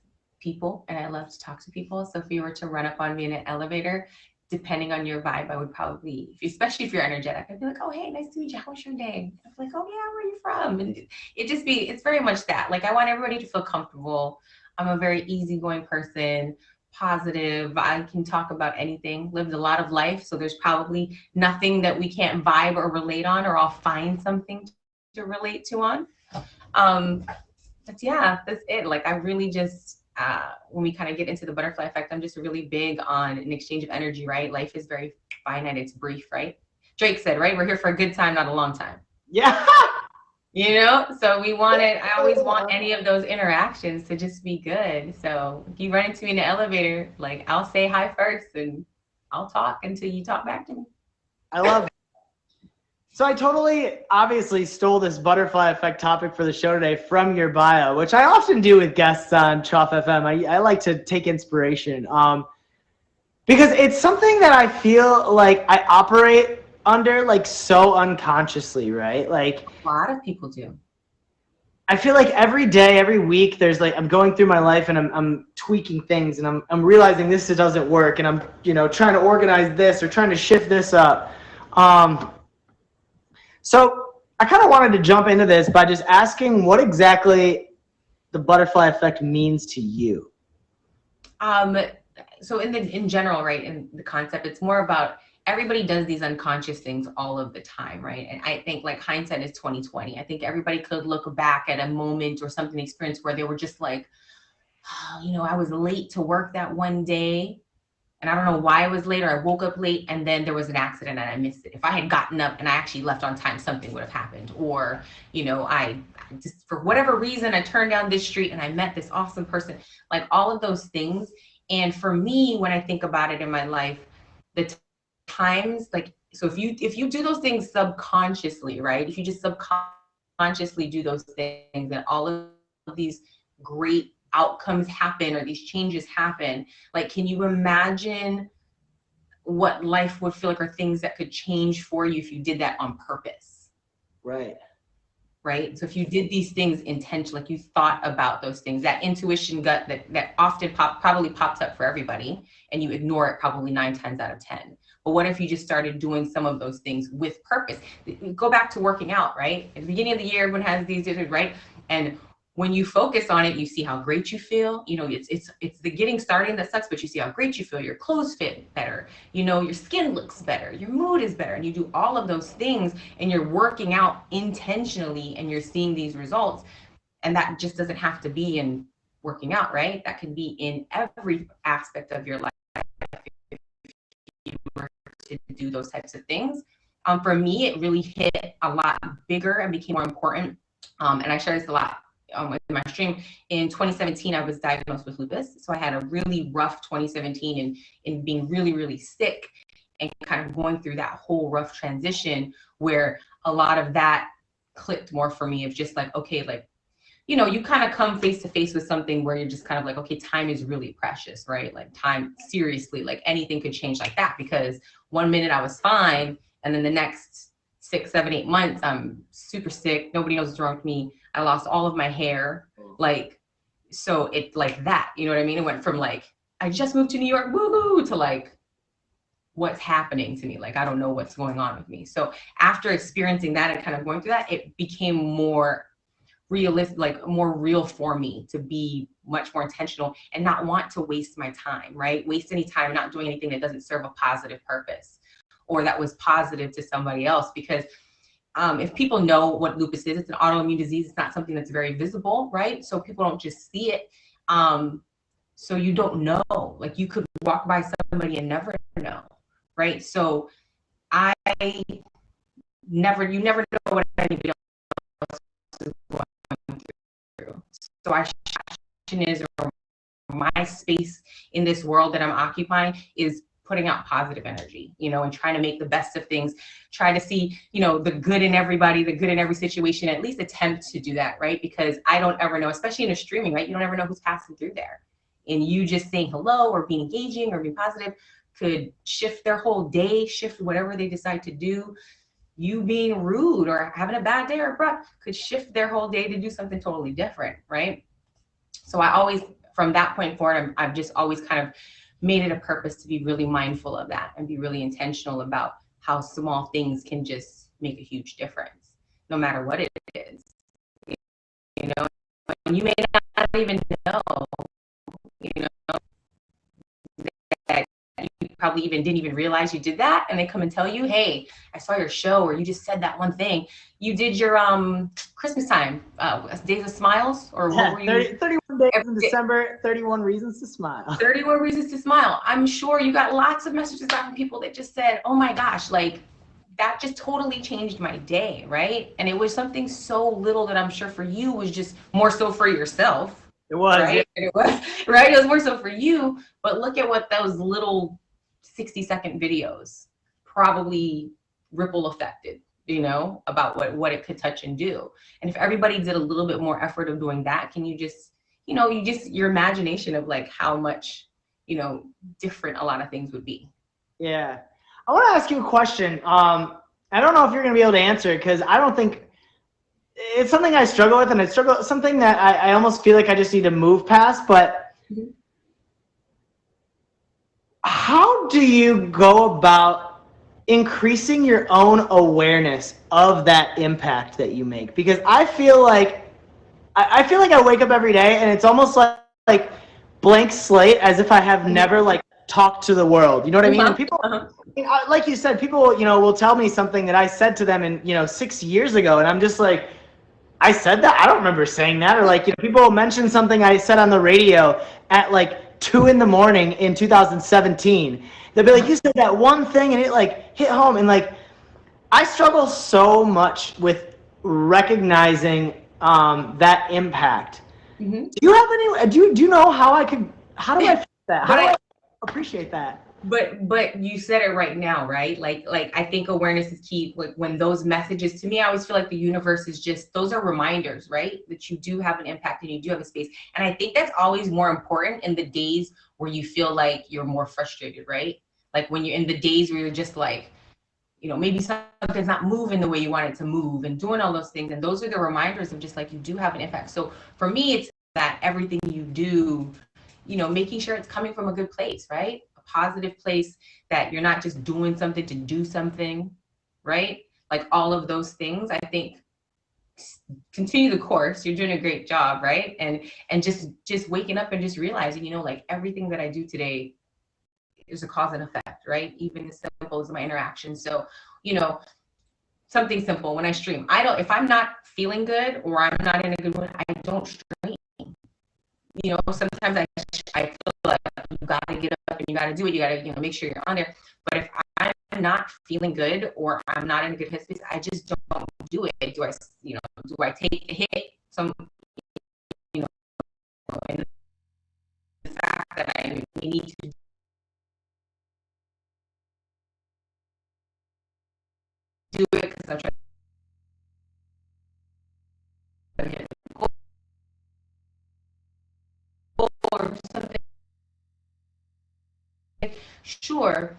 people, and I love to talk to people. So if you were to run up on me in an elevator, depending on your vibe, I would probably, especially if you're energetic, I'd be like, oh, hey, nice to meet you. How was your day? I'd be like, oh yeah, where are you from? And it's very much that. Like, I want everybody to feel comfortable. I'm a very easygoing person, positive. I can talk about anything, lived a lot of life. So there's probably nothing that we can't vibe or relate on, or I'll find something to relate to on. But yeah, that's it. Like, I really just, when we kind of get into the butterfly effect, I'm just really big on an exchange of energy, right? Life is very finite. It's brief, right? Drake said, right? We're here for a good time, not a long time. Yeah. You know, so I always want any of those interactions to just be good. So if you run into me in the elevator, like, I'll say hi first and I'll talk until you talk back to me. I love it. So I totally obviously stole this butterfly effect topic for the show today from your bio, which I often do with guests on Choff FM. I like to take inspiration because it's something that I feel like I operate under, like, so unconsciously, right? Like, a lot of people do. I feel like every day, every week, there's like, I'm going through my life and I'm tweaking things, and I'm realizing this doesn't work, and I'm, you know, trying to organize this or trying to shift this up. So I kind of wanted to jump into this by just asking what exactly the butterfly effect means to you. So in general, right, in the concept, it's more about, everybody does these unconscious things all of the time, right? And I think, like, hindsight is 20/20. I think everybody could look back at a moment or something experienced where they were just like, oh, you know, I was late to work that one day, and I don't know why I was late, or I woke up late and then there was an accident and I missed it. If I had gotten up and I actually left on time, something would have happened. Or, you know, I just, for whatever reason, I turned down this street and I met this awesome person. Like, all of those things. And for me, when I think about it in my life, the times, like, so if you do those things subconsciously, right? If you just subconsciously do those things, and all of these great outcomes happen, or these changes happen, like, can you imagine what life would feel like, or things that could change for you if you did that on purpose? Right? So if you did these things intentionally, like, you thought about those things, that intuition gut that often probably pops up for everybody, and you ignore it probably 9 times out of 10. But what if you just started doing some of those things with purpose? Go back to working out, right? At the beginning of the year, everyone has these, right? And when you focus on it, you see how great you feel. You know, it's the getting started that sucks, but you see how great you feel. Your clothes fit better. You know, your skin looks better. Your mood is better. And you do all of those things, and you're working out intentionally, and you're seeing these results. And that just doesn't have to be in working out, right? That can be in every aspect of your life. To do those types of things. For me, it really hit a lot bigger and became more important. And I share this a lot with my stream. In 2017, I was diagnosed with lupus. So I had a really rough 2017 in being really, really sick, and kind of going through that whole rough transition, where a lot of that clicked more for me, of just like, okay, like, you know, you kind of come face to face with something where you're just kind of like, okay, time is really precious, right? Like time, seriously, like anything could change like that, because 1 minute I was fine, and then the next 6, 7, 8 months, I'm super sick. Nobody knows what's wrong with me. I lost all of my hair. Like, so it like that, you know what I mean? It went from like, I just moved to New York, woohoo, to like, what's happening to me? Like, I don't know what's going on with me. So after experiencing that and kind of going through that, it became more realistic, like more real for me to be much more intentional and not want to waste my time, right? Waste any time not doing anything that doesn't serve a positive purpose or that was positive to somebody else. Because if people know what lupus is, it's an autoimmune disease. It's not something that's very visible, right? So people don't just see it. So you don't know, like you could walk by somebody and never know, right? So you never know what anybody else is going through. So our passion is, or my space in this world that I'm occupying is putting out positive energy, you know, and trying to make the best of things, try to see, you know, the good in everybody, the good in every situation, at least attempt to do that, right? Because I don't ever know, especially in a streaming, right? You don't ever know who's passing through there. And you just saying hello or being engaging or being positive could shift their whole day, shift whatever they decide to do. You being rude or having a bad day or abrupt could shift their whole day to do something totally different, right? So I always, from that point forward, I've just always kind of made it a purpose to be really mindful of that and be really intentional about how small things can just make a huge difference, no matter what it is. You know, and you may not even know, you know, that you probably even didn't even realize you did that, and they come and tell you, hey, I saw your show, or you just said that one thing. You did your Christmas time, Days of Smiles, or what were you? 31 days in December, 31 reasons to smile. 31 reasons to smile. I'm sure you got lots of messages back from people that just said, oh my gosh, like that just totally changed my day, right? And it was something so little that I'm sure for you was just more so for yourself. It was, right? yeah. It was, right? It was more so for you, but look at what those little 60-second videos probably ripple affected, you know, about what it could touch and do. And if everybody did a little bit more effort of doing that, can you just, you know, your imagination of like how much, you know, different a lot of things would be. Yeah. I want to ask you a question. I don't know if you're going to be able to answer it, because I don't think it's something I struggle with, and it's something that I almost feel like I just need to move past. But how do you go about increasing your own awareness of that impact that you make? Because I feel like I wake up every day and it's almost like blank slate, as if I have never like talked to the world. You know what I mean? And people, like you said, people, you know, will tell me something that I said to them in, you know, 6 years ago, and I'm just like, I said that? I don't remember saying that. Or like, you know, people will mention something I said on the radio at like 2 in the morning in 2017. They'll be like, you said that one thing and it like hit home. And like, I struggle so much with recognizing that impact. Do you have any, do you know how how do I fix that? How do I appreciate that? But you said it right now, right? Like I think awareness is key. Like when those messages, to me, I always feel like the universe is just, those are reminders, right? That you do have an impact and you do have a space. And I think that's always more important in the days where you feel like you're more frustrated, right? Like when you're in the days where you're just like, you know, maybe something's not moving the way you want it to move and doing all those things. And those are the reminders of just like, you do have an impact. So for me, it's that everything you do, you know, making sure it's coming from a good place, right? Positive place, that you're not just doing something to do something, right? Like all of those things, I think, continue the course. You're doing a great job, right? And just waking up and just realizing, you know, like everything that I do today is a cause and effect, right? Even as simple as my interaction. So, you know, something simple when I stream, if I'm not feeling good or I'm not in a good mood, I don't stream. You know, sometimes I feel like you gotta get up and you gotta do it. You gotta, you know, make sure you're on there. But if I'm not feeling good or I'm not in a good headspace, I just don't do it. Do I take the hit? You know, and the fact that I need to do it because I'm trying to hit the goal. or something. Sure.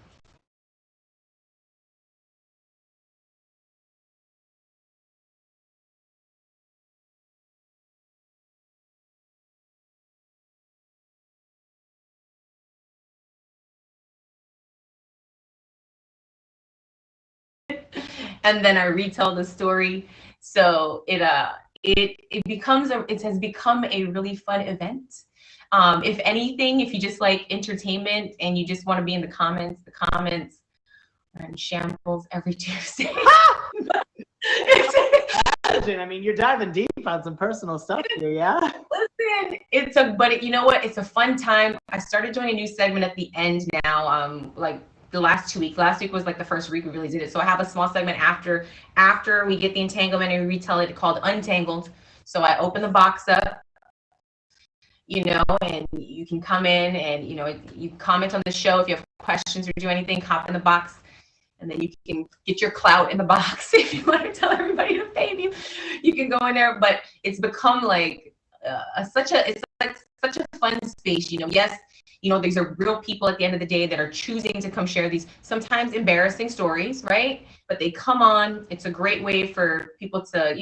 And then I retell the story. So it has become a really fun event. If anything, if you just like entertainment and you just want to be in the comments are in shambles every Tuesday. I mean, you're diving deep on some personal stuff here, yeah? Listen, but you know what? It's a fun time. I started doing a new segment at the end now. Like the last 2 weeks. Last week was like the first week we really did it. So I have a small segment after we get the entanglement and we retell it called Untangled. So I open the box up, and you can come in and, you comment on the show. If you have questions or do anything, hop in the box. And then you can get your clout in the box. If you want to tell everybody to pay you can go in there. But it's become like such a fun space. Yes, these are real people at the end of the day that are choosing to come share these sometimes embarrassing stories, right? But they come on. It's a great way for people to,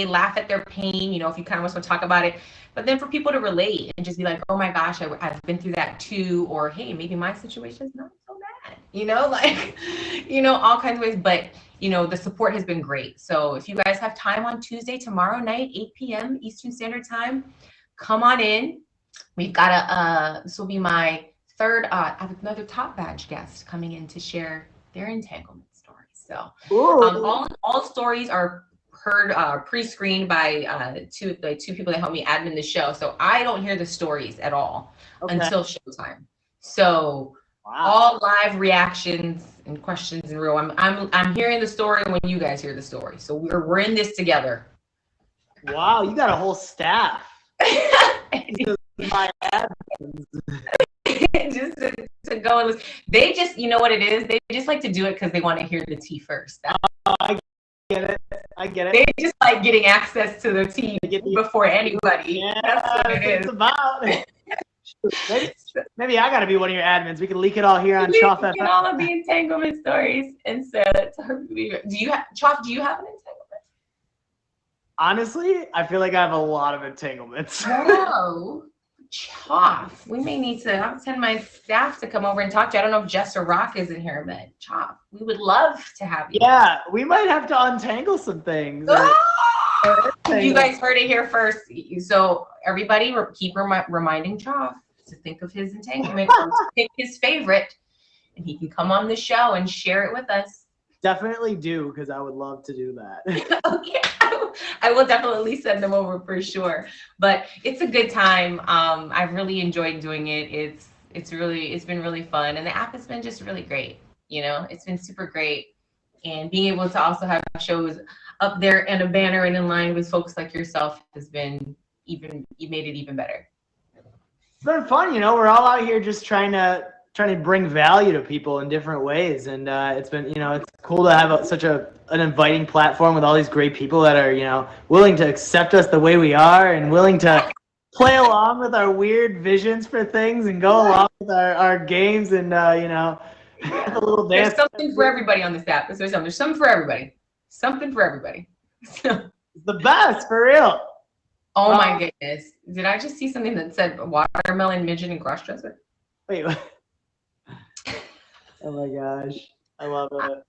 laugh at their pain, if you kind of want to talk about it. But then for people to relate and just be like, oh my gosh, I've been through that too. Or, hey, maybe my situation is not so bad, all kinds of ways. But, the support has been great. So if you guys have time on Tuesday, tomorrow night, 8 p.m. Eastern Standard Time, come on in. We've got this will be my third, I have another top badge guest coming in to share their entanglement story. So all stories are heard pre-screened by two people that help me admin the show. So I don't hear the stories at all until showtime. So all live reactions and questions in real. I'm hearing the story when you guys hear the story. So we're in this together. Wow, you got a whole staff. My just to go and listen. They just, you know what it is? They just like to do it because they want to hear the tea first. I get it. They just like getting access to the tea before anybody. Yeah, that's what it is. It's about. Maybe I got to be one of your admins. We can leak it all here on Choff FM. All of the entanglement stories. And so, Choff, do you have an entanglement? Honestly, I feel like I have a lot of entanglements. Whoa. Choff, we may need to. I'll send my staff to come over and talk to you. I don't know if Jess or Rock is in here, but Choff, we would love to have you. Yeah, we might have to untangle some things. You guys heard it here first. So everybody, keep reminding Choff to think of his entanglement or to pick his favorite, and he can come on the show and share it with us. Definitely do, because I would love to do that. Okay, I will definitely send them over for sure. But it's a good time. I've really enjoyed doing it. It's been really fun, and the app has been just really great. It's been super great, and being able to also have shows up there and a banner and in line with folks like yourself has been you made it even better. It's been fun. We're all out here just trying to bring value to people in different ways, and it's been it's cool to have such an inviting platform with all these great people that are willing to accept us the way we are and willing to play along with our weird visions for things and go along with our games and a little dance. There's something for everybody on this app. There's something for everybody. Something for everybody. It's the best, for real. Oh my goodness! Did I just see something that said watermelon, midget, and crossdresser? Wait. Oh my gosh, I love it.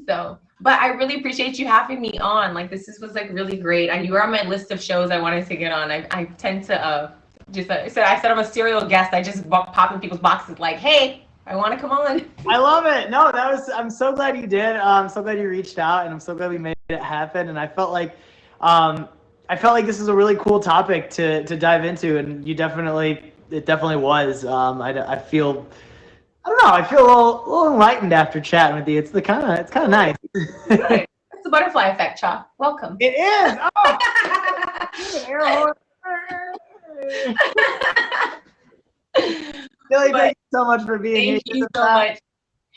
But I really appreciate you having me on. Like this was like really great. You were on my list of shows I wanted to get on. I tend to I said I'm a serial guest. I just pop in people's boxes like, hey, I want to come on. I love it. No, I'm so glad you did. I'm so glad you reached out, and I'm so glad we made it happen. And I felt like this is a really cool topic to dive into, and it definitely was. I feel a little enlightened after chatting with you. It's kind of nice. Good. It's the butterfly effect, Choff. Welcome. It is. Oh. Billy, thank you so much for being here. Thank you so much.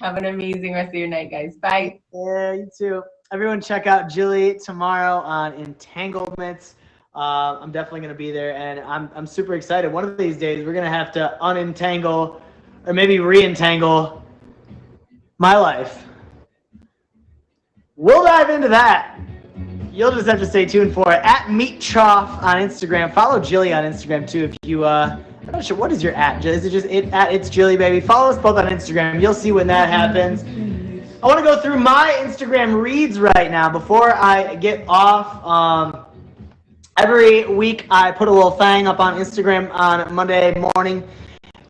Have an amazing rest of your night, guys. Bye. Yeah, you too. Everyone check out Jilly tomorrow on Entanglements. I'm definitely going to be there, and I'm super excited. One of these days, we're going to have to unentangle or maybe re-entangle my life. We'll dive into that. You'll just have to stay tuned for it. At MeetChoff on Instagram. Follow Jilly on Instagram, too, if you, I'm not sure, what is your at? Is it just at It's Jilly, baby? Follow us both on Instagram. You'll see when that happens. I want to go through my Instagram reads right now before I get off. Every week, I put a little thing up on Instagram on Monday morning,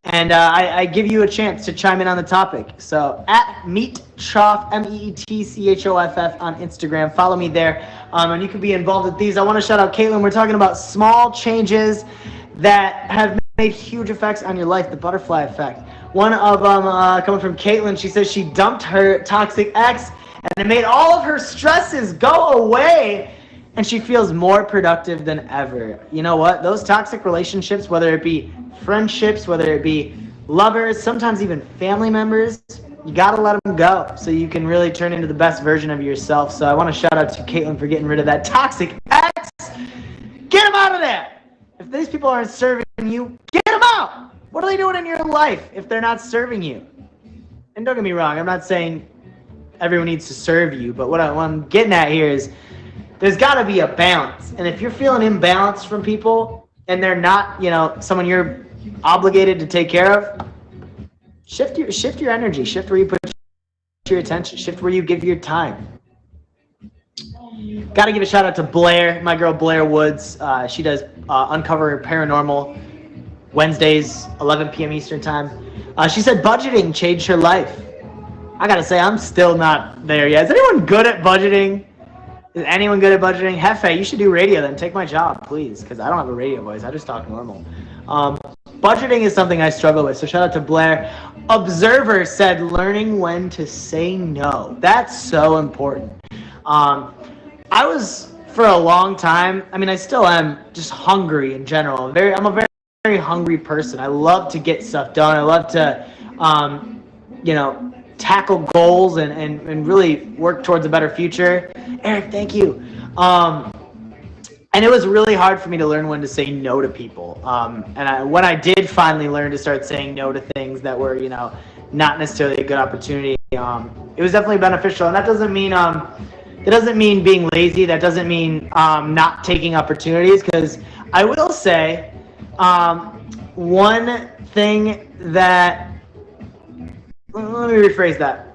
and I give you a chance to chime in on the topic. So, at MeetChoff, MEETCHOFF on Instagram. Follow me there, and you can be involved with these. I want to shout out Caitlin. We're talking about small changes that have made huge effects on your life, the butterfly effect. One of them coming from Caitlin, she says she dumped her toxic ex, and it made all of her stresses go away, and she feels more productive than ever. You know what? Those toxic relationships, whether it be friendships, whether it be lovers, sometimes even family members, you got to let them go so you can really turn into the best version of yourself. So I want to shout out to Caitlin for getting rid of that toxic ex. Get them out of there. If these people aren't serving you, get them out. What are they doing in your life if they're not serving you? And don't get me wrong, I'm not saying everyone needs to serve you, but what I'm getting at here is there's got to be a balance. And if you're feeling imbalanced from people and they're not, someone you're obligated to take care of, shift your energy, shift where you put your attention, shift where you give your time. Got to give a shout out to Blair, my girl Blair Woods. She does Uncover Paranormal Wednesdays, 11 p.m. Eastern time. She said budgeting changed her life. I got to say, I'm still not there yet. Is anyone good at budgeting? Is anyone good at budgeting? Hefe, you should do radio then. Take my job, please, because I don't have a radio voice. I just talk normal. Budgeting is something I struggle with, so shout out to Blair. Observer said learning when to say no. That's so important. I was, for a long time, I still am just hungry in general. I'm a very, very hungry person. I love to get stuff done. I love to, tackle goals and really work towards a better future. Eric, thank you. And it was really hard for me to learn when to say no to people. When I did finally learn to start saying no to things that were, not necessarily a good opportunity, it was definitely beneficial. And that doesn't mean being lazy. That doesn't mean not taking opportunities. Because I will say, one thing that, let me rephrase that.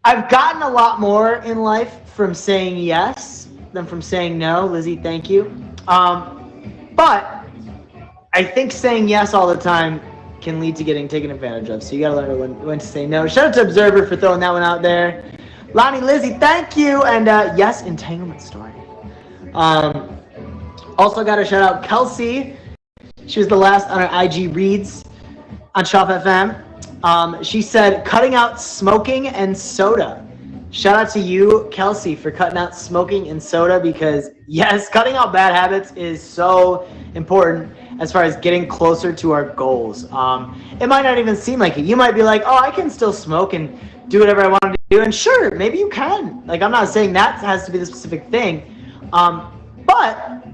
I've gotten a lot more in life from saying yes than from saying no. Lizzie, thank you. But I think saying yes all the time can lead to getting taken advantage of. So you got to learn when to say no. Shout out to Observer for throwing that one out there. Lonnie, Lizzie, thank you. And yes, entanglement story. Also got to shout out Kelsey. She was the last on our IG reads on Choff FM. She said cutting out smoking and soda. Shout out to you, Kelsey, for cutting out smoking and soda, because yes, cutting out bad habits is so important as far as getting closer to our goals. It might not even seem like it. You might be like, oh, I can still smoke and do whatever I want to do. And sure, maybe you can. Like, I'm not saying that has to be the specific thing. But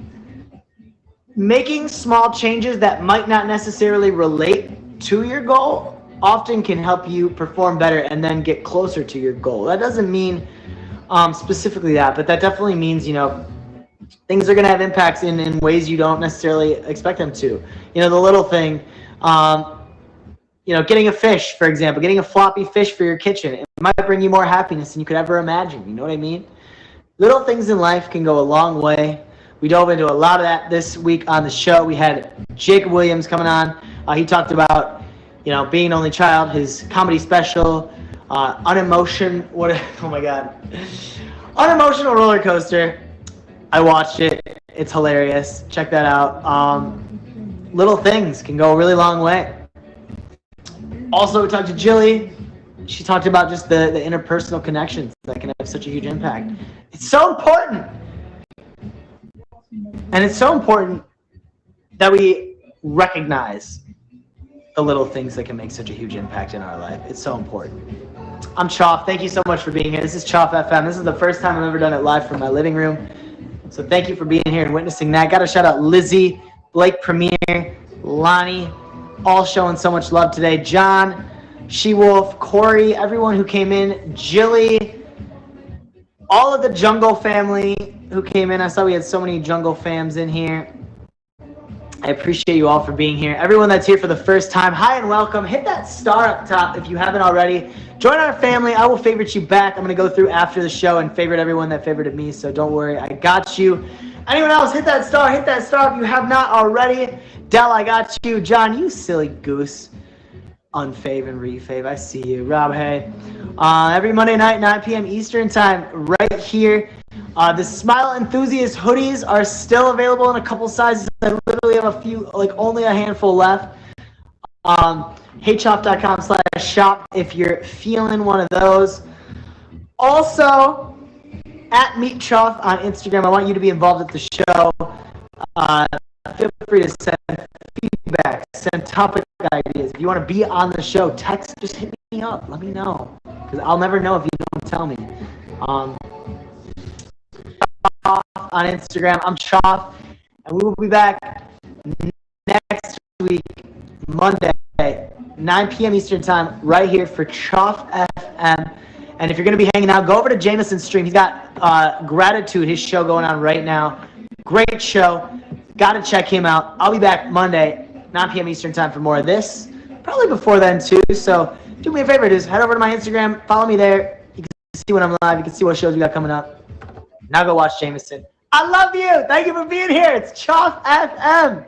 making small changes that might not necessarily relate to your goal often can help you perform better and then get closer to your goal. That doesn't mean specifically that, but that definitely means, things are going to have impacts in ways you don't necessarily expect them to. The little thing, getting a fish, for example, getting a floppy fish for your kitchen, it might bring you more happiness than you could ever imagine. You know what I mean? Little things in life can go a long way. We dove into a lot of that this week on the show. We had Jacob Williams coming on. He talked about being an only child, his comedy special, Unemotional Roller Coaster. I watched it. It's hilarious. Check that out. Little things can go a really long way. Also, we talked to Jilly. She talked about just the interpersonal connections that can have such a huge impact. It's so important. And it's so important that we recognize the little things that can make such a huge impact in our life. It's so important. I'm Choff. Thank you so much for being here. This is Choff FM. This is the first time I've ever done it live from my living room. So thank you for being here and witnessing that. Got to shout out Lizzie, Blake Premier, Lonnie, all showing so much love today. John, She-Wolf, Corey, everyone who came in, Jilly, all of the Jungle family who came in. I saw we had so many Jungle fams in here. I appreciate you all for being here. Everyone that's here for the first time, hi and welcome. Hit that star up top if you haven't already. Join our family. I will favorite you back. I'm going to go through after the show and favorite everyone that favorited me, so don't worry. I got you. Anyone else, hit that star if you have not already. Dell, I got you. John, you silly goose. Unfave and refave. I see you. Rob, hey. Every Monday night, 9 p.m. Eastern time, right here. The Smile Enthusiast hoodies are still available in a couple sizes. I literally have a few, like only a handful left. HeyChoff.com/shop if you're feeling one of those. Also, at Meet Choff on Instagram. I want you to be involved with the show. Feel free to send feedback, send topic ideas. If you want to be on the show, text, just hit me up. Let me know, because I'll never know if you don't tell me. On Instagram, I'm Choff, and we will be back next week, Monday, 9 p.m. Eastern time, right here for Choff FM. And if you're going to be hanging out, go over to Jameson's stream. He's got Gratitude, his show going on right now. Great show. Got to check him out. I'll be back Monday, 9 p.m. Eastern time for more of this. Probably before then, too. So do me a favor. Just head over to my Instagram. Follow me there. You can see when I'm live. You can see what shows we got coming up. Now go watch Jameson. I love you. Thank you for being here. It's Choff FM.